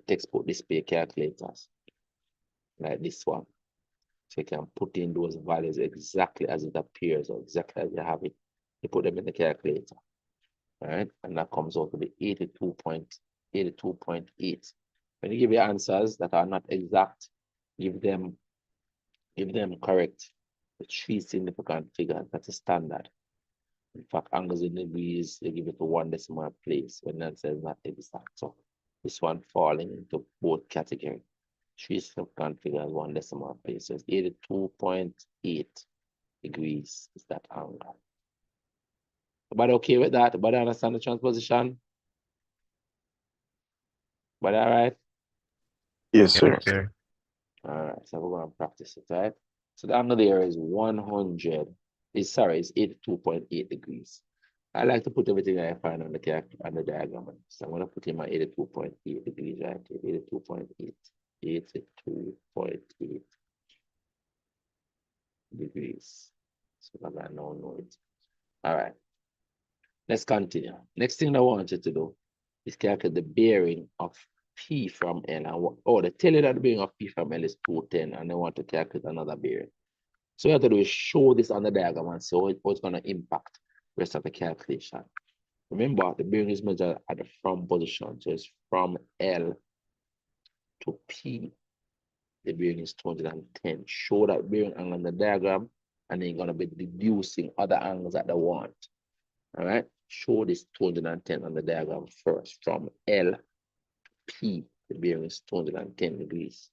textbook display calculators like this one. So you can put in those values exactly as it appears or exactly as you have it. You put them in the calculator. All right, and that comes out to be 82.8. When you give your answers that are not exact, give them correct. The 3 significant figures. That's a standard. In fact, angles in degrees, they give it to 1 decimal place when the answer is not exact. So this one falling into both categories. 3 significant figures, 1 decimal place. So it's 82.8 degrees is that angle. Everybody okay with that? Everybody understand the transposition? Everybody all right? Yes, sir. Yes, sir. All right, so we're going to practice it, right? So the angle there is 82.8 degrees. I like to put everything I find on the diagram. So I'm going to put in my 82.8 degrees, right? 82.8. 82.8 degrees. So that I now know it. All right. Let's continue. Next thing I want you to do is calculate the bearing of P from L. They tell you that the bearing of P from L is 210, and they want to calculate another bearing. So what you have to do is show this on the diagram and see how it's going to impact the rest of the calculation. Remember, the bearing is measured at the from position. So it's from L to P. The bearing is 210. Show that bearing angle on the diagram, and then you're going to be deducing other angles that they want. All right? Show this 210 on the diagram first. From L to P, the bearing is 210 degrees.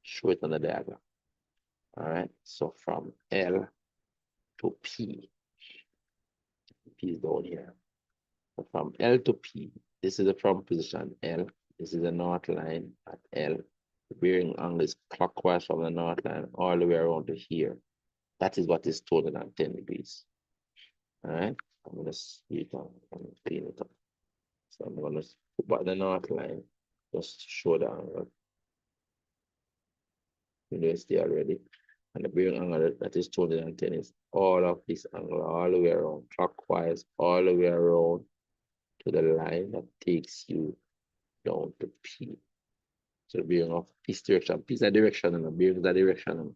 Show it on the diagram. All right, so from L to P is down here. So from L to P, this is the from position L. This is the north line at L. The bearing angle is clockwise from the north line all the way around to here. That is what is 210 degrees. All right, I'm going to see it on, I'm going to clean it up. So I'm going to put back the north line just to show the angle. You know, it's there already. And the bearing angle that is 210 is all of this angle, all the way around, clockwise, all the way around to the line that takes you down to P. So the bearing of this direction, P is a direction, and the bearing is a direction. And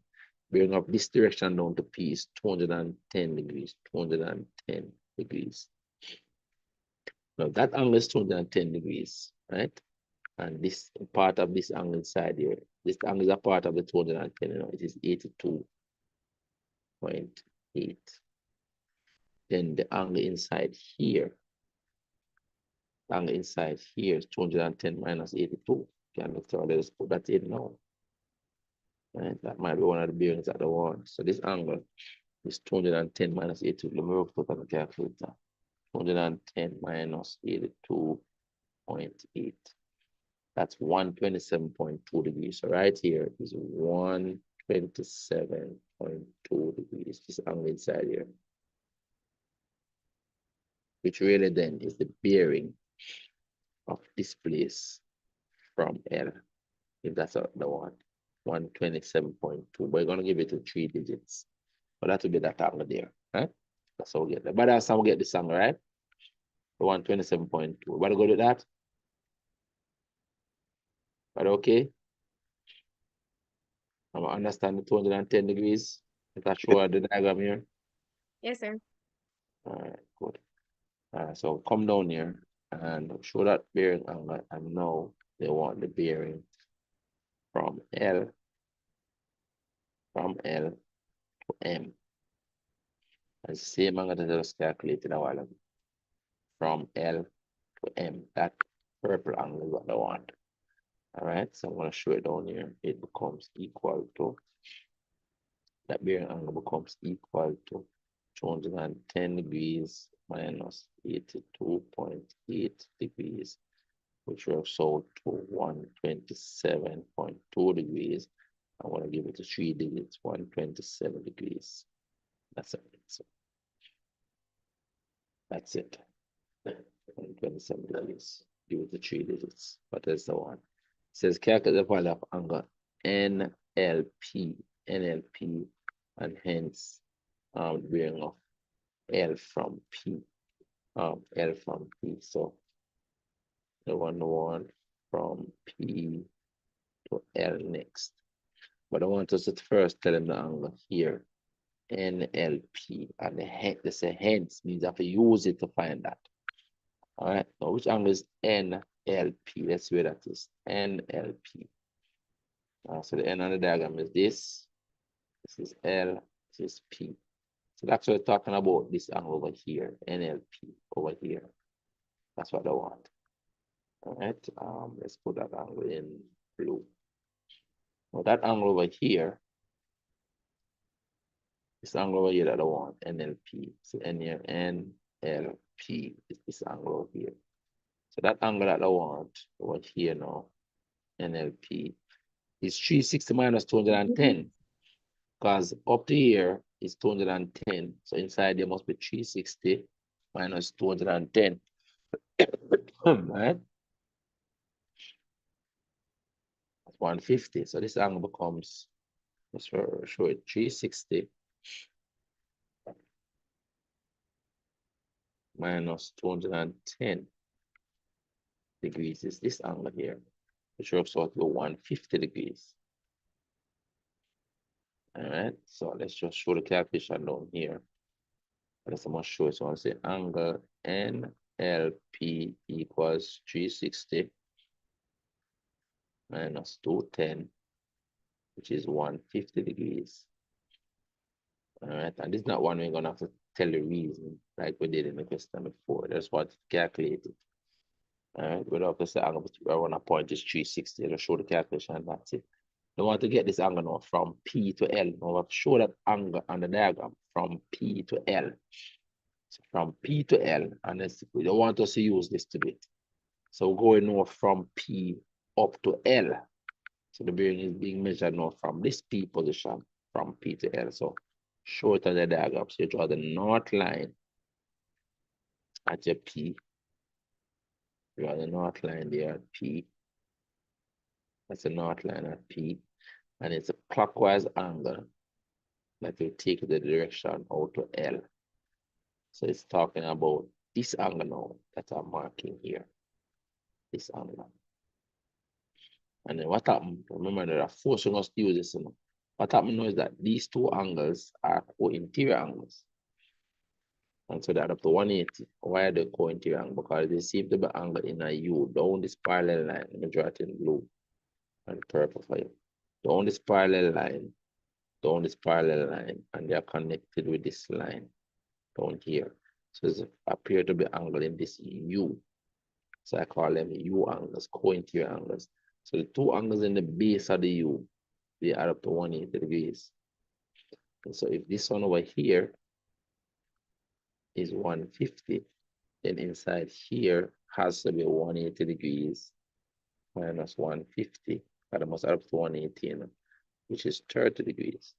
bearing of this direction down to P is 210 degrees, 210 degrees. Now that angle is 210 degrees, right? And this part of this angle inside here, this angle is a part of the 210, you know, it is 82.8. Then the angle inside here, the angle inside here is 210 minus 82. Can you tell? Let's put that in now. Right? That might be one of the bearings that I want. So this angle is 210 minus 82. Let me work it on the calculator. 210 minus 82.8. That's 127.2 degrees. So right here is 127.2 degrees. This angle inside here, which really then is the bearing of this place from L, if that's the one. 127.2. We're going to give it to 3 digits. But that will be that angle there, right? That's how we get that. But that's how we get this angle, right? The 127.2. What to go to that? But okay. I'm gonna understand the 210 degrees. If I show the diagram here. Yes, sir. All right, good. So come down here and show that bearing angle, and now they want the bearing from L to M. And same angle that I just calculated a while ago. From L to M. That purple angle is what I want. All right, so I'm going to show it down here. It becomes equal to, that bearing angle becomes equal to 210 degrees minus 82.8 degrees, which works out to 127.2 degrees. I want to give it to 3 digits, 127 degrees. That's it. So that's it. 127 degrees. Give it to 3 digits. What is the one? It says calculate the value of angle NLP, and hence bearing of L from P. L from P. So the one from P to L next. But I want us to first tell them the angle here, NLP, and they say hence means I have to use it to find that. All right, now which angle is NLP? Let's see where that is. NLP. So the N on the diagram is this. This is L, this is P. So that's what we're talking about, this angle over here, NLP over here. That's what I want. All right, let's put that angle in blue. Now that angle over here, this angle over here that I want, NLP. So N here, NLP is this angle over here. So that angle that I want over here now, NLP, is 360 minus 210. Because up to here is 210. So inside there must be 360 minus 210. Right? That's 150. So this angle becomes, let's show it, 360 minus 210 degrees is this angle here, which works out to 150 degrees. All right, so let's just show the calculation down here. Let's almost show it. So I say angle NLP equals 360 minus 210, which is 150 degrees. All right, and this is not one we're gonna have to tell the reason like we did in the question before. That's what calculated. All right, we don't have to say angle, I want to point is 360 to show the calculation, and that's it. We want to get this angle now from P to L. Now we have to show that angle on the diagram from P to L. So from P to L, and we don't want us to use this to do it. So we're going now from P up to L. So the bearing is being measured now from this P position, from P to L. So show it on the diagram. So you draw the north line at your P. Draw the north line there at P. That's the north line at P. And it's a clockwise angle that will take the direction out to L. So it's talking about this angle now that I'm marking here. This angle. And then what happened? Remember, they are forcing us to use this. You know? What happened now is that these two angles are co-interior angles. And so they add up to 180. Why are they co-interior angle? Because they seem to be angled in a U down this parallel line. Let me draw it in blue and purple for you. Down this parallel line, and they are connected with this line down here. So it appear to be angled in this U. So I call them U angles, co-interior angles. So the two angles in the base of the U, they add up to 180 degrees. And so if this one over here is 150, then inside here has to be 180 degrees minus 150. That must add up to 118, which is 30 degrees.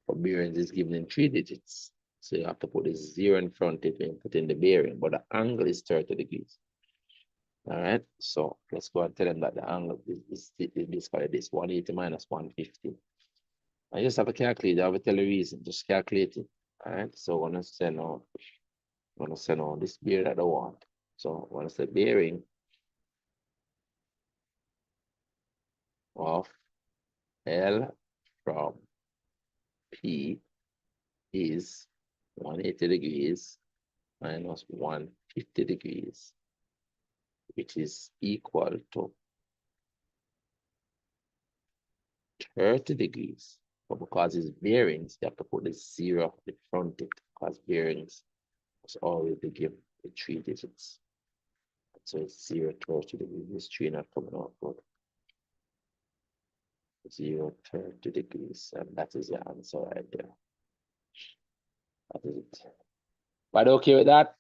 For bearings is given in 3 digits. So you have to put a 0 in front of it and put in the bearing, but the angle is 30 degrees. All right, so let's go and tell them that the angle is basically this 180 minus 150. I just have to calculate, I will tell you the reason, just calculate it. All right, so I'm gonna send on this bearing that I want. So I'm gonna say bearing of L from P is 180 degrees minus 150 degrees, which is equal to 30 degrees. But because it's bearings, you have to put the 0 in front of it, because bearings must always be given with 3 digits. So it's 0, 30 degrees. This 3 not coming out good. 0, 30 degrees. And that is the answer right there. That is it. Everybody okay with that?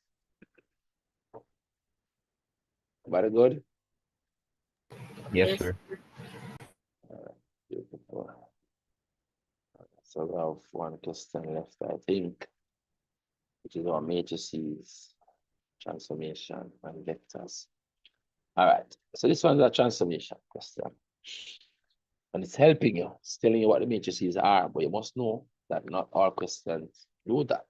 Everybody good? Yes, sir. Beautiful. So we have one question left, I think, which is our matrices, transformation, and vectors. All right, so this one's a transformation question. And it's helping you, it's telling you what the matrices are, but you must know that not all questions do that.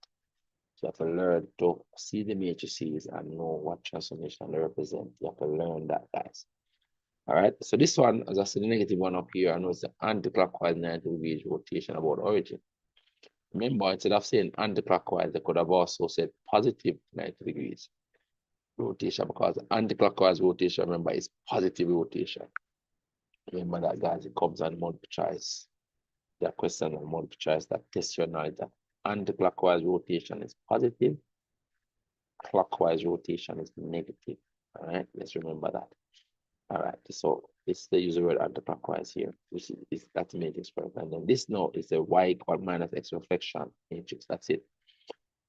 So you have to learn to see the matrices and know what transformation they represent. You have to learn that, guys. All right, so this one, as I said, the negative one up here, I know it's the anti-clockwise 90 degrees rotation about origin. Remember, instead of saying anti-clockwise, they could have also said positive 90 degrees rotation, because anti-clockwise rotation, remember, is positive rotation. Remember that, guys, it comes on multiple choice. There are questions on multiple choice that test your knowledge that anti-clockwise rotation is positive, clockwise rotation is negative. All right, let's remember that. All right, so it's the user word anti-clockwise here, which is that matrix product. And then this now is the y equal minus x reflection matrix. That's it.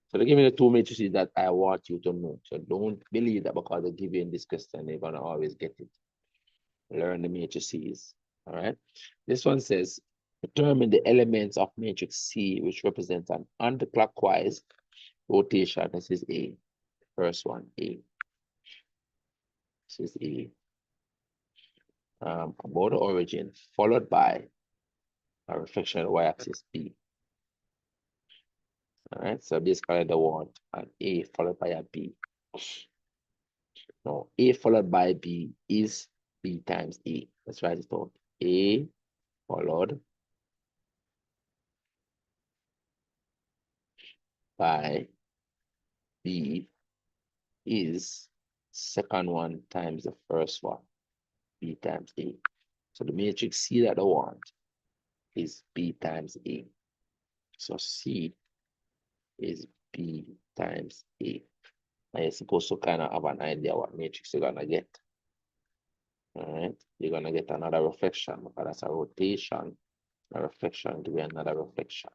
So they give me the two matrices that I want you to know. So don't believe that because they give you in this question, they're gonna always get it. Learn the matrices. All right. This one says, determine the elements of matrix C, which represents an anti-clockwise rotation. This is A. First one, A. This is A. About the origin, followed by a reflection of the y-axis B. All right, so basically they want an A followed by a B. Now, A followed by B is B times A. Let's write it out. A followed by B is second one times the first one, B times A. So the matrix C that I want is B times A. So C is B times A. Now you're supposed to kind of have an idea what matrix you're gonna get. All right, you're gonna get another reflection because that's a rotation. A reflection to be another reflection.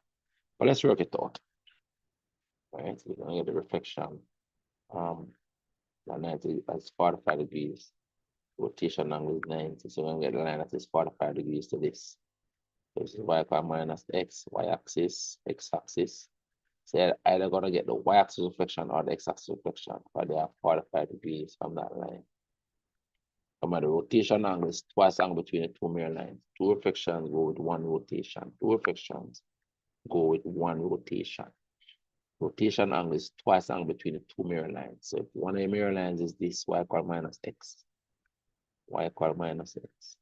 But let's work it out. All right, we're gonna get the reflection. The 90 as 45 degrees. Rotation angle is 90. So we're gonna get the line that is 45 degrees to this. So this is y equal minus x, y-axis, x-axis. So you're either gonna get the y-axis reflection or the x-axis reflection, but they are 45 degrees from that line. Come on, the rotation angle is twice angle between the two mirror lines. Two reflections go with one rotation. Two reflections go with one rotation. Rotation angle is twice angle between the two mirror lines. So if one of the mirror lines is this, y equal minus x, y equal minus x.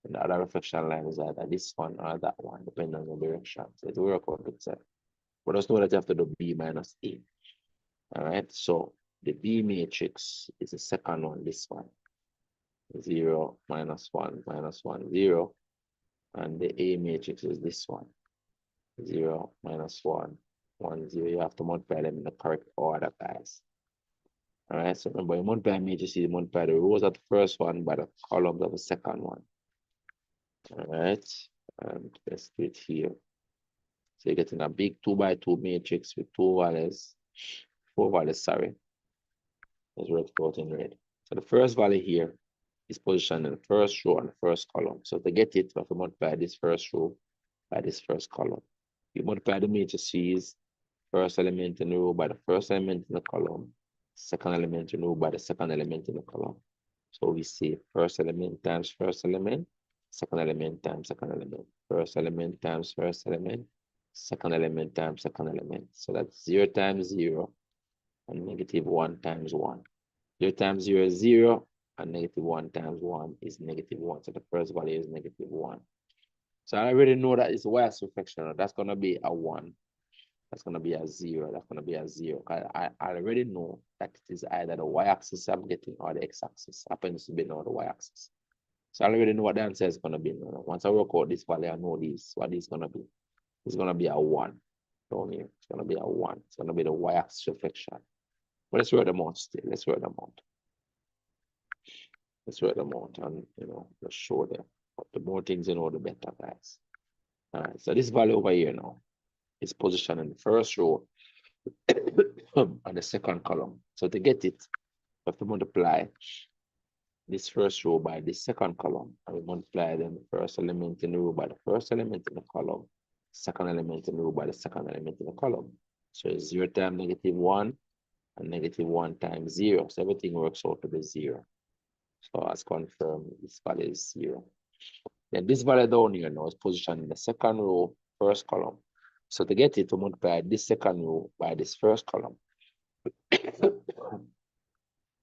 And the other reflection line is either this one or that one, depending on the direction. So it will work out itself. But just know that you have to do b minus a. All right, so the b matrix is the second one, this one. 0, minus 1, 0. And the A matrix is this one. 0, minus 1, 1, 0. You have to multiply them in the correct order, guys. All right, so remember, you multiply matrix, you multiply the rows of the first one by the columns of the second one. All right, and let's do it here. So you're getting a big 2 by 2 matrix with 2 values, 4 values, sorry. Let's write it out in red. So the first value here is positioned in the first row and the first column. So to get it, we have to multiply this first row by this first column. You multiply the matrices, first element in the row by the first element in the column, second element in the row by the second element in the column. So we see first element times first element, second element times second element, first element times first element, second element times second element. So that's 0 times 0 and negative 1 times 1. 0 times 0 is 0, and negative 1 times 1 is negative 1. So the first value is negative 1. So I already know that it's y-axis reflection. That's going to be a 1. That's going to be a 0. That's going to be a 0. I already know that it is either the y-axis I'm getting or the x-axis. Happens to be now the y-axis. So I already know what the answer is going to be. Once I work out this value, I know this, what it's going to be. It's going to be a 1 down here. It's going to be a 1. It's going to be the y-axis reflection. But let's work them out still. Let's work them out. Let's write them out and, just show them. But the more things you know, the better, guys. All right, so this value over here now is positioned in the first row and the second column. So to get it, we have to multiply this first row by this second column. And we multiply then the first element in the row by the first element in the column, second element in the row by the second element in the column. So it's 0 times negative 1 and negative 1 times 0. So everything works out to be 0. So as confirmed, this value is 0. Then this value down here now is positioned in the second row, first column. So to get it, to multiply this second row by this first column.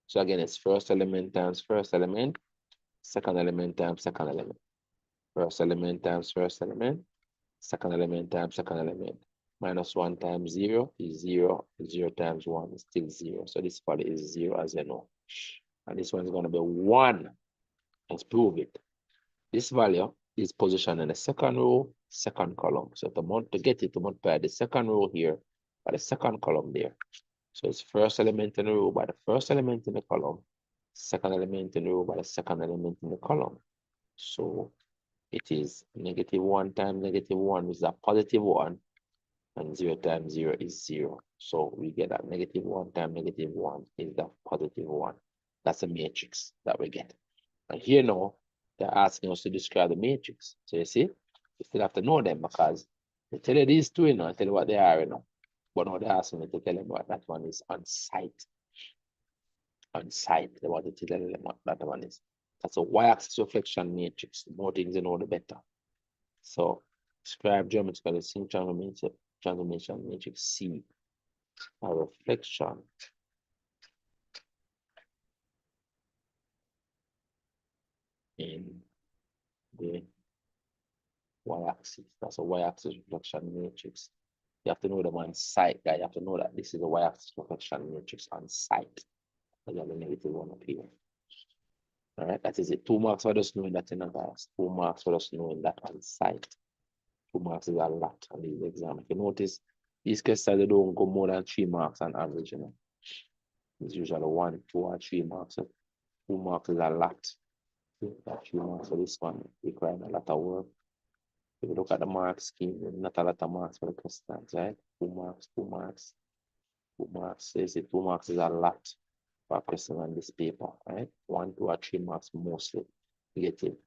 So again, it's first element times first element, second element times second element. First element times first element, second element times second element. Minus 1 times 0 is 0. 0 times 1 is still 0. So this value is 0, as you know. And this one is going to be 1. Let's prove it. This value is positioned in the second row, second column. So to get it, to multiply the second row here by the second column there. So it's first element in the row by the first element in the column, second element in the row by the second element in the column. So it is negative 1 times negative 1 is a positive 1, and 0 times 0 is 0. So we get that negative 1 times negative 1 is the positive 1. That's a matrix that we get. And here now, they're asking us to describe the matrix. So you see, you still have to know them because they tell you these two, I tell you what they are, But now they're asking me to tell them what that one is on site. On site, they want to tell them what that one is. That's a y-axis reflection matrix. The more things you know, the better. So describe geometrically same transformation matrix C. A reflection in the y-axis. That's a y-axis reflection matrix. You have to know them on site, guys. You have to know that this is a y-axis reflection matrix on site. You have the negative one up here. All right, that is it. 2 marks for just knowing that in advance. 2 marks for just knowing that on site. 2 marks is a lot on the exam. If you notice, these questions they don't go more than 3 marks on average, It's usually 1, 2, or 3 marks. So 2 marks is a lot. That 3 marks for this one requires a lot of work. If you look at the mark scheme, there's not a lot of marks for the questions, right? 2 marks, 2 marks, 2 marks. So you see 2 marks is a lot for a question on this paper, right? 1, 2, or 3 marks mostly. You get it.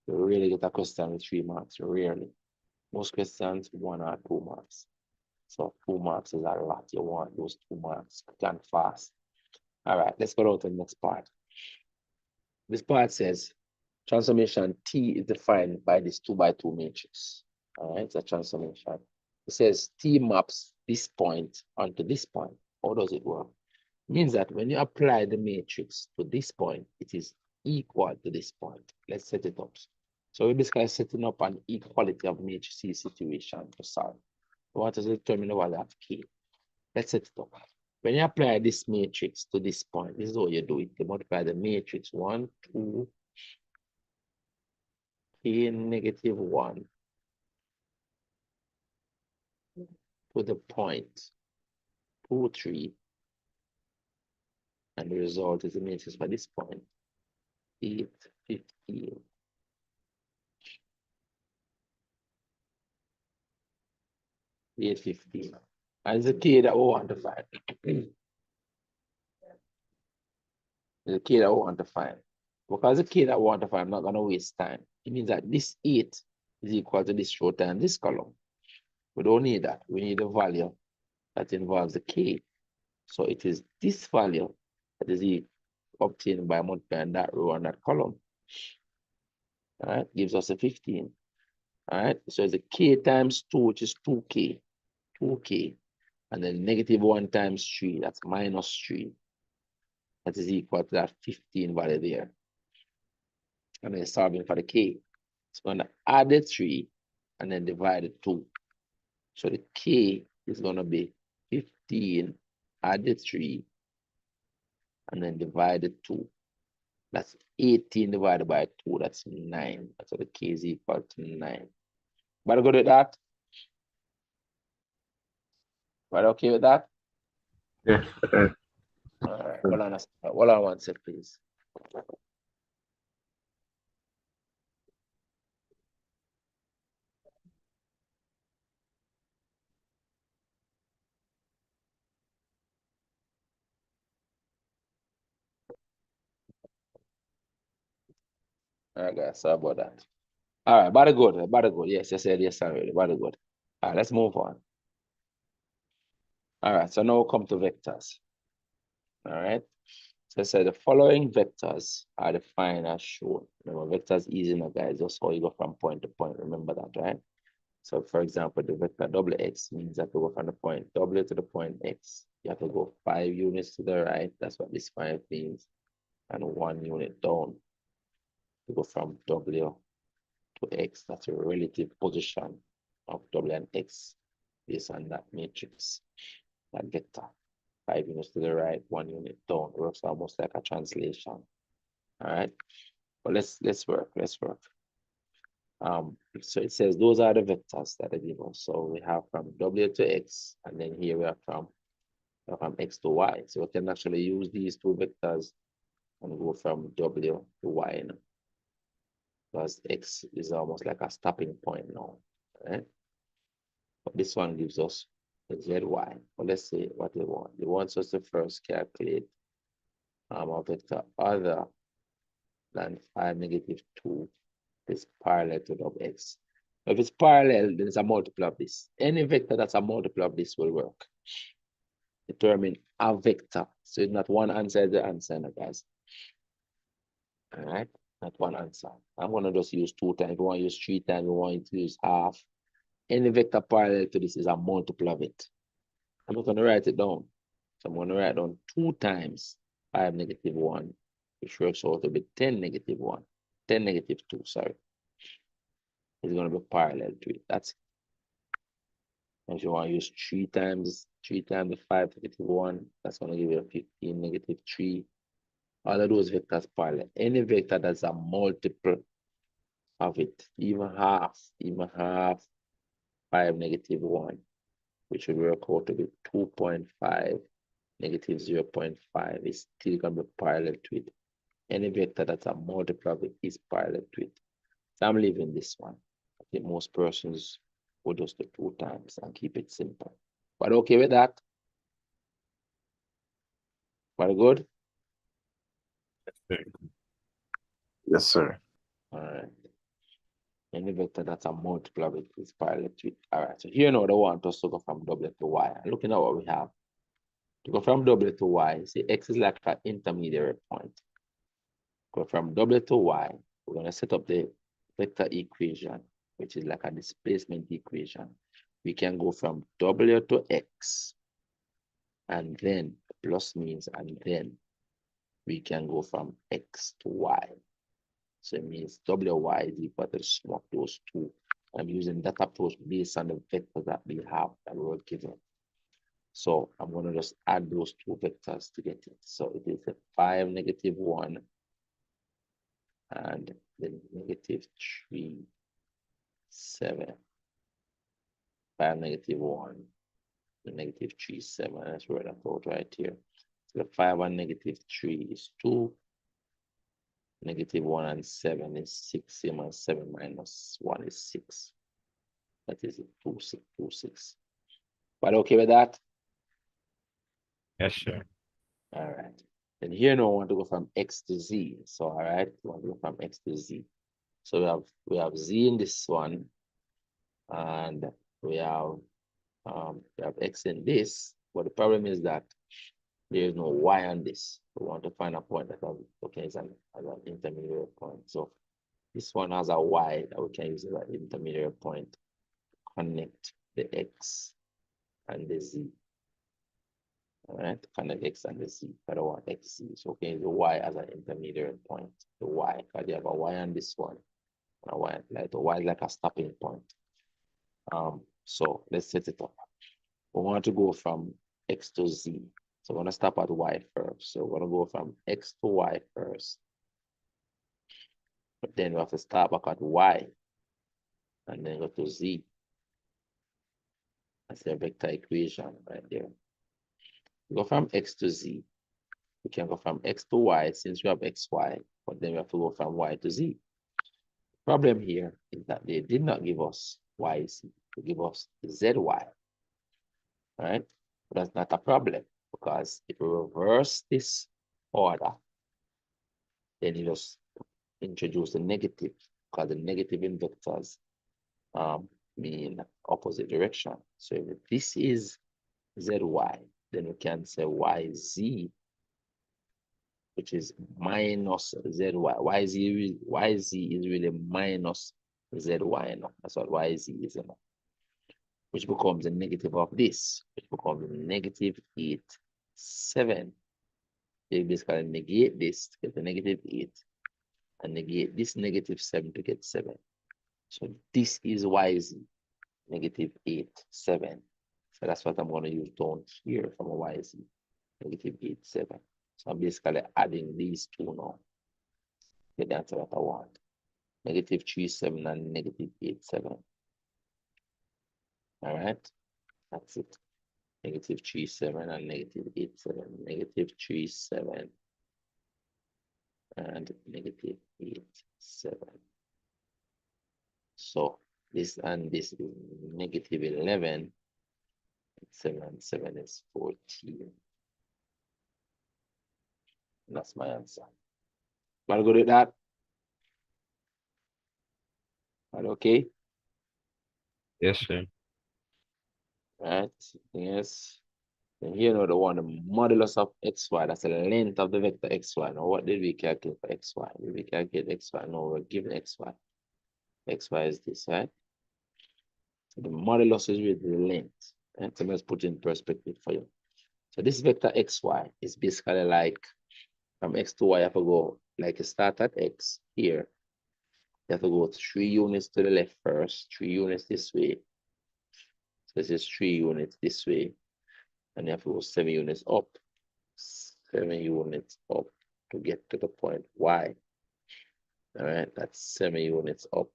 You really get a question with 3 marks, rarely. Most questions, 1 or 2 marks. So 2 marks is a lot. You want those 2 marks quick and fast. All right, let's go on to the next part. This part says transformation T is defined by this 2 by 2 matrix. All right, it's a transformation. It says T maps this point onto this point. How does it work? It means that when you apply the matrix to this point, it is equal to this point. Let's set it up. So we're basically setting up an equality of matrices situation to solve. What is the determine value of K? Let's set it up. When you apply this matrix to this point, this is how you do it. You multiply the matrix 1, 2, K negative 1 to the point 2, 3, and the result is the matrix for this point 8, 15. 8, 15. And it's a K that we want to find. It's a K that we want to find. Because the K that we want to find, I'm not going to waste time. It means that this 8 is equal to this row times this column. We don't need that. We need a value that involves the K. So it is this value that is obtained by multiplying that row and that column. All right, gives us a 15. All right, so it's a K times 2, which is 2K. 2K. And then negative 1 times 3, that's minus 3. That is equal to that 15 value there. And then solving for the K. It's going to add the 3 and then divide the 2. So the K is going to be 15, add the 3, and then divide the 2. That's 18 divided by 2, that's 9. So the K is equal to 9. But good with that? But okay with that? Yes. All right, hold on one sec, please. All right, guys, sorry about that. All right, very good, very good. Yes, I said yes already, very good. All right, let's move on. All right, so now we'll come to vectors. All right, so I said the following vectors are defined as shown. Remember, vectors easy enough, guys, just how you go from point to point. Remember that, right? So for example, the vector WX means that we go from the point W to the point X. You have to go 5 units to the right. That's what this 5 means. And 1 unit down to go from W to X. That's a relative position of W and X based on that matrix, that vector. 5 units to the right, 1 unit down. It works almost like a translation. All right. But let's work. So it says those are the vectors that are given. So we have from W to X, and then here we are from X to Y. So we can actually use these 2 vectors and go from W to Y now, because X is almost like a stopping point now, right? But this one gives us the ZY. But let's see what they want. They want us to first calculate a vector other than 5, negative 2 is parallel to WX. If it's parallel, then it's a multiple of this. Any vector that's a multiple of this will work. Determine a vector. So not one answer is the answer, guys. All right, not one answer. I'm going to just use 2 times. If you want to use 3 times, you want to use half. Any vector parallel to this is a multiple of it. I'm not going to write it down. So I'm going to write down 2 times 5, negative 1, which works out to be 10, negative 1. 10, negative 2, sorry. It's going to be parallel to it. That's it. If you want to use 3 times the 5, negative 1, that's going to give you a 15, negative 3. All of those vectors parallel. Any vector that's a multiple of it, even half 5, negative 1, which will work out to be 2.5, negative 0.5, is still going to be parallel to it. any vector that's a multiple of it is parallel to it. So I'm leaving this one. I think most persons would just do 2 times and keep it simple. But okay with that? Very good? Yes, sir. All right. Any vector that's a multiple of it is parallel to it. All right. So here now they want us to go from W to Y. Looking at what we have. To go from W to Y, see X is like an intermediary point. Go from W to Y, we're going to set up the vector equation, which is like a displacement equation. We can go from W to X, and then plus means, and then we can go from X to Y. So it means WY is equal to the sum of those two. I'm using that approach based on the vectors that we have that we were given. So I'm going to just add those two vectors to get it. So it is a 5, -1, and then -3, 7. 5, -1, and -3, 7. Let's write that out right here. So the 5 and -3 is 2. -1 and 7 is 6. Same as 7 minus 1 is 6. That is 2, 6, 2, 6. But okay with that? Yes, sir. All right. Then here now I want to go from X to Z. So all right, we want to go from X to Z. So we have Z in this one, and we have X in this. But the problem is that there is no Y on this. We want to find a point that is an intermediate point. So this one has a Y that we can use as an intermediate point. Connect the X and the Z. All right, connect X and the Z. I don't want XZ. So okay, the Y as an intermediate point. The Y, because you have a Y on this one. A Y, like the Y is like a stopping point. So let's set it up. We want to go from X to Z. So we're gonna stop at Y first. So we're gonna go from X to Y first. But then we have to start back at Y and then go to Z. That's the vector equation right there. Go from X to Z. We can go from X to Y since we have XY, but then we have to go from Y to Z. Problem here is that they did not give us YZ, they give us ZY. All right, but that's not a problem because if we reverse this order, then you just introduce the negative because the negative in vectors mean opposite direction. So if this is ZY, then we can say YZ, which is minus ZY. YZ is really minus ZY. No? That's what YZ is. No? Which becomes a negative of this, which becomes -8, 7. They basically negate this to get the -8 and negate this -7 to get 7. So this is YZ, -8, 7. So that's what I'm going to use down here from a YZ, -8, 7. So I'm basically adding these two now. Get the answer that I want. -3, 7 and -8, 7. All right, that's it. -3, 7 and -8, 7. -3, 7 and -8, 7. So this and this is -11. 7 and 7 is 14. And that's my answer. Wanna go with that? Are okay? Yes, sir. Right. Yes. And here now the one, the modulus of xy, that's the length of the vector xy. Now what did we calculate for xy? Did we calculate xy? No, we're given xy. Xy is this, right? So the modulus is with the length. And so let's put it in perspective for you. So this vector xy is basically like from x to y, you have to go, like you start at x here. You have to go 3 units to the left first, 3 units this way. So this is 3 units this way. And you have to go 7 units up. 7 units up to get to the point y. All right, that's 7 units up.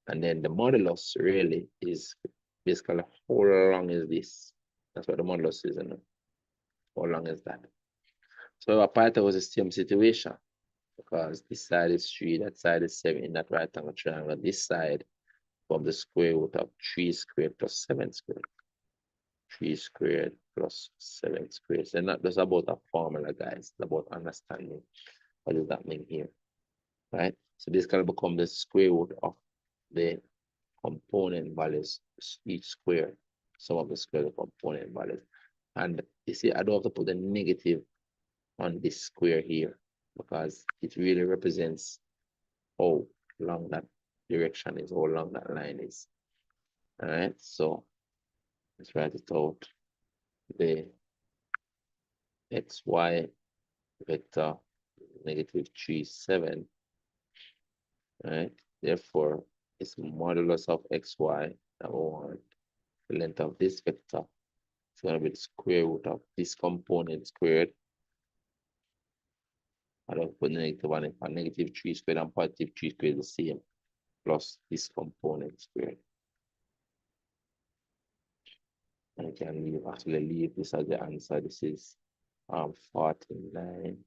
And then the modulus really is basically how long is this? That's what the modulus is, isn't it? How long is that? So our Python was the same situation. because this side is 3, that side is 7 in that right angle triangle. This side from the square root of 3 squared plus 7 squared. 3 squared plus 7 squared. So not just about a formula, guys. It's about understanding what does that mean here, right? So this can become the square root of the component values, each square, sum of the square of component values. And you see, I don't have to put the negative on this square here because it really represents how long that direction is, how long that line is. All right, so let's write it out. The xy vector negative 3, 7. Right, therefore, it's modulus of xy that we want. The length of this vector is going to be the square root of this component squared. I don't put negative on it, and negative 3 squared and positive 3 squared is the same, plus this component squared. And you can actually leave this as the answer. This is 49,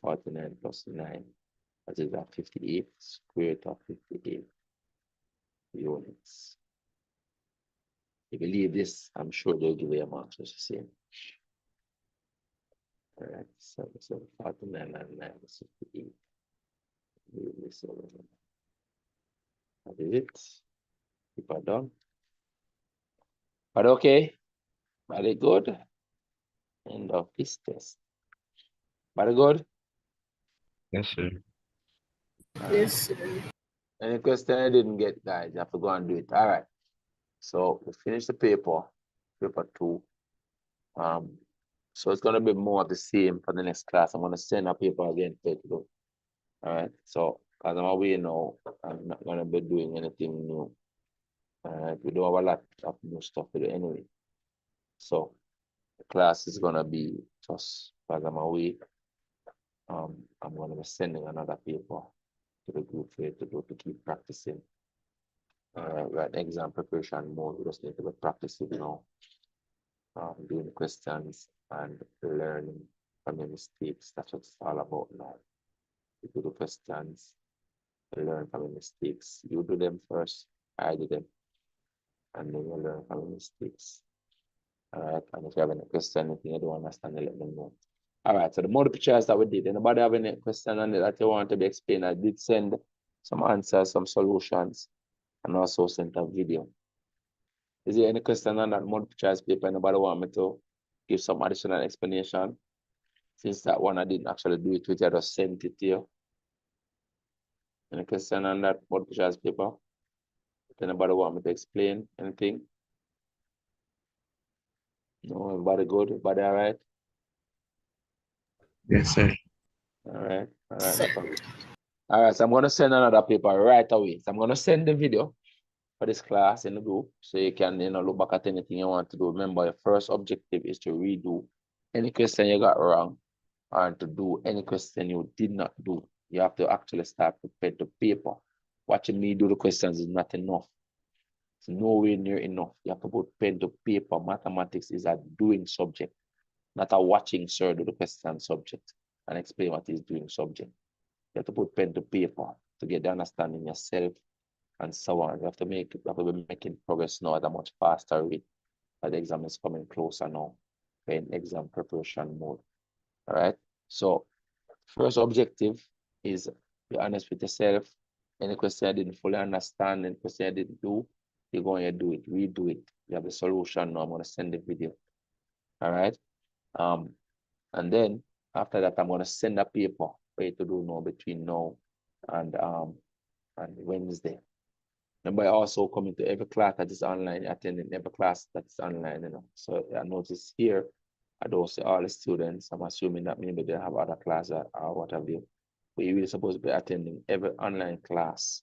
49 plus 9. That is at 58, square root of 58 units. If you leave this, I'm sure they'll give you a mark just the same. All right, so 49 and 9 is 58. Leave this over. That is it. Keep it done. But okay, very good. End of this test. Very good. Yes, sir. Yes, sir. Any question I didn't get, guys, you have to go and do it. All right. So we finished the paper 2. So it's gonna be more of the same for the next class. I'm gonna send a paper again for you to do. All right. So because I'm away now, I'm not gonna be doing anything new. All right. We do have a lot of new stuff to do anyway. So the class is gonna be just because I'm away. I'm gonna be sending another paper to the group for you to do to keep practicing. We're at exam preparation mode. We just need to be practicing now. Doing questions and learning from your mistakes. That's what it's all about now. You do the questions, learn from your mistakes. You do them first, I do them, and then you learn from your mistakes. All right, and if you have any question, anything you don't understand, let me know. All right, so the multiple choice that we did, anybody have any question on it that you want to be explained? I did send some answers, some solutions, and also sent a video. Is there any question on that multiple choice paper? Anybody want me to give some additional explanation? Since that one I didn't actually do it with you, I just sent it to you. Any question on that multiple choice paper? If anybody want me to explain anything? No, everybody good? Everybody all right? Yes, sir. All right, all right, Sir. no problem. All right, so I'm gonna send another paper right away. So I'm gonna send the video for this class in the group so you can look back at anything you want to do. Remember, your first objective is to redo any question you got wrong or to do any question you did not do. You have to actually start with pen to paper. Watching me do the questions is not enough. It's nowhere near enough. You have to put pen to paper. Mathematics is a doing subject, not a watching sir do the question subject and explain what he's doing subject. You have to put pen to paper to get the understanding yourself and so on. You have to be making progress now at a much faster rate. But the exam is coming closer now. We're in exam preparation mode. All right. So first objective is be honest with yourself. Any question I didn't fully understand, any question I didn't do, you're going to do it, redo it. You have the solution now. I'm going to send the video. All right. And then after that, I'm going to send a paper for you to do now between now and Wednesday. Remember, I also coming to every class that is online, attending every class that is online, So I notice here, I don't see all the students. I'm assuming that maybe they have other classes or what have you. But you're really supposed to be attending every online class.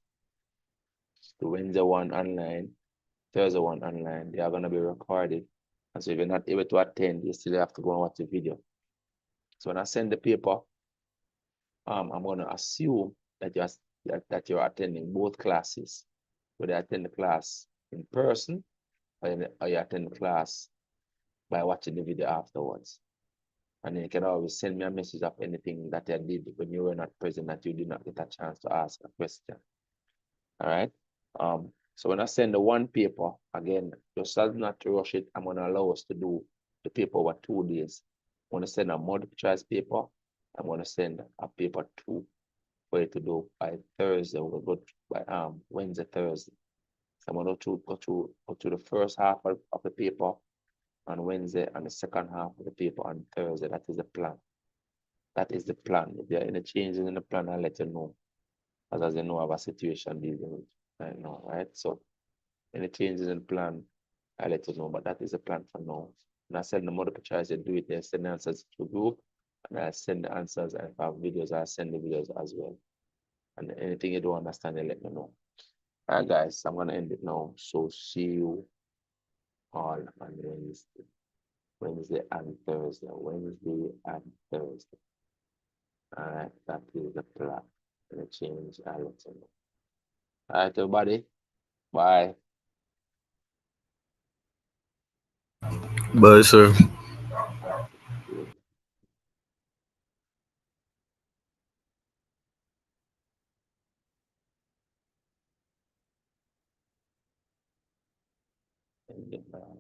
The Wednesday one online, Thursday one online, they are going to be recorded. And so if you're not able to attend, you still have to go and watch the video. So when I send the paper, I'm going to assume that you're attending both classes. Whether you attend the class in person or you attend the class by watching the video afterwards. And you can always send me a message of anything that I did when you were not present that you did not get a chance to ask a question. All right. So when I send the one paper, again, just as not to rush it, I'm gonna allow us to do the paper over 2 days. I'm gonna send a multiple choice paper. I'm gonna send a paper 2 for you to do by Thursday. We'll go by Wednesday, Thursday. So I'm gonna go to the first half of the paper on Wednesday and the second half of the paper on Thursday. That is the plan. That is the plan. If there are any changes in the plan, I'll let you know. As you know, I have a situation dealing with right now, right? So any changes in plan, I'll let you know. But that is the plan for now. And I send the multiple choice, you do it, they send the answers to group, and I send the answers. And if I have videos, I send the videos as well. And anything you don't understand, you let me know. All right, guys, I'm gonna end it now. So see you all on Wednesday and Thursday. Wednesday and Thursday. All right, that is the plan. Gonna change, I'll let you know. All right, everybody. Bye. Bye, sir. And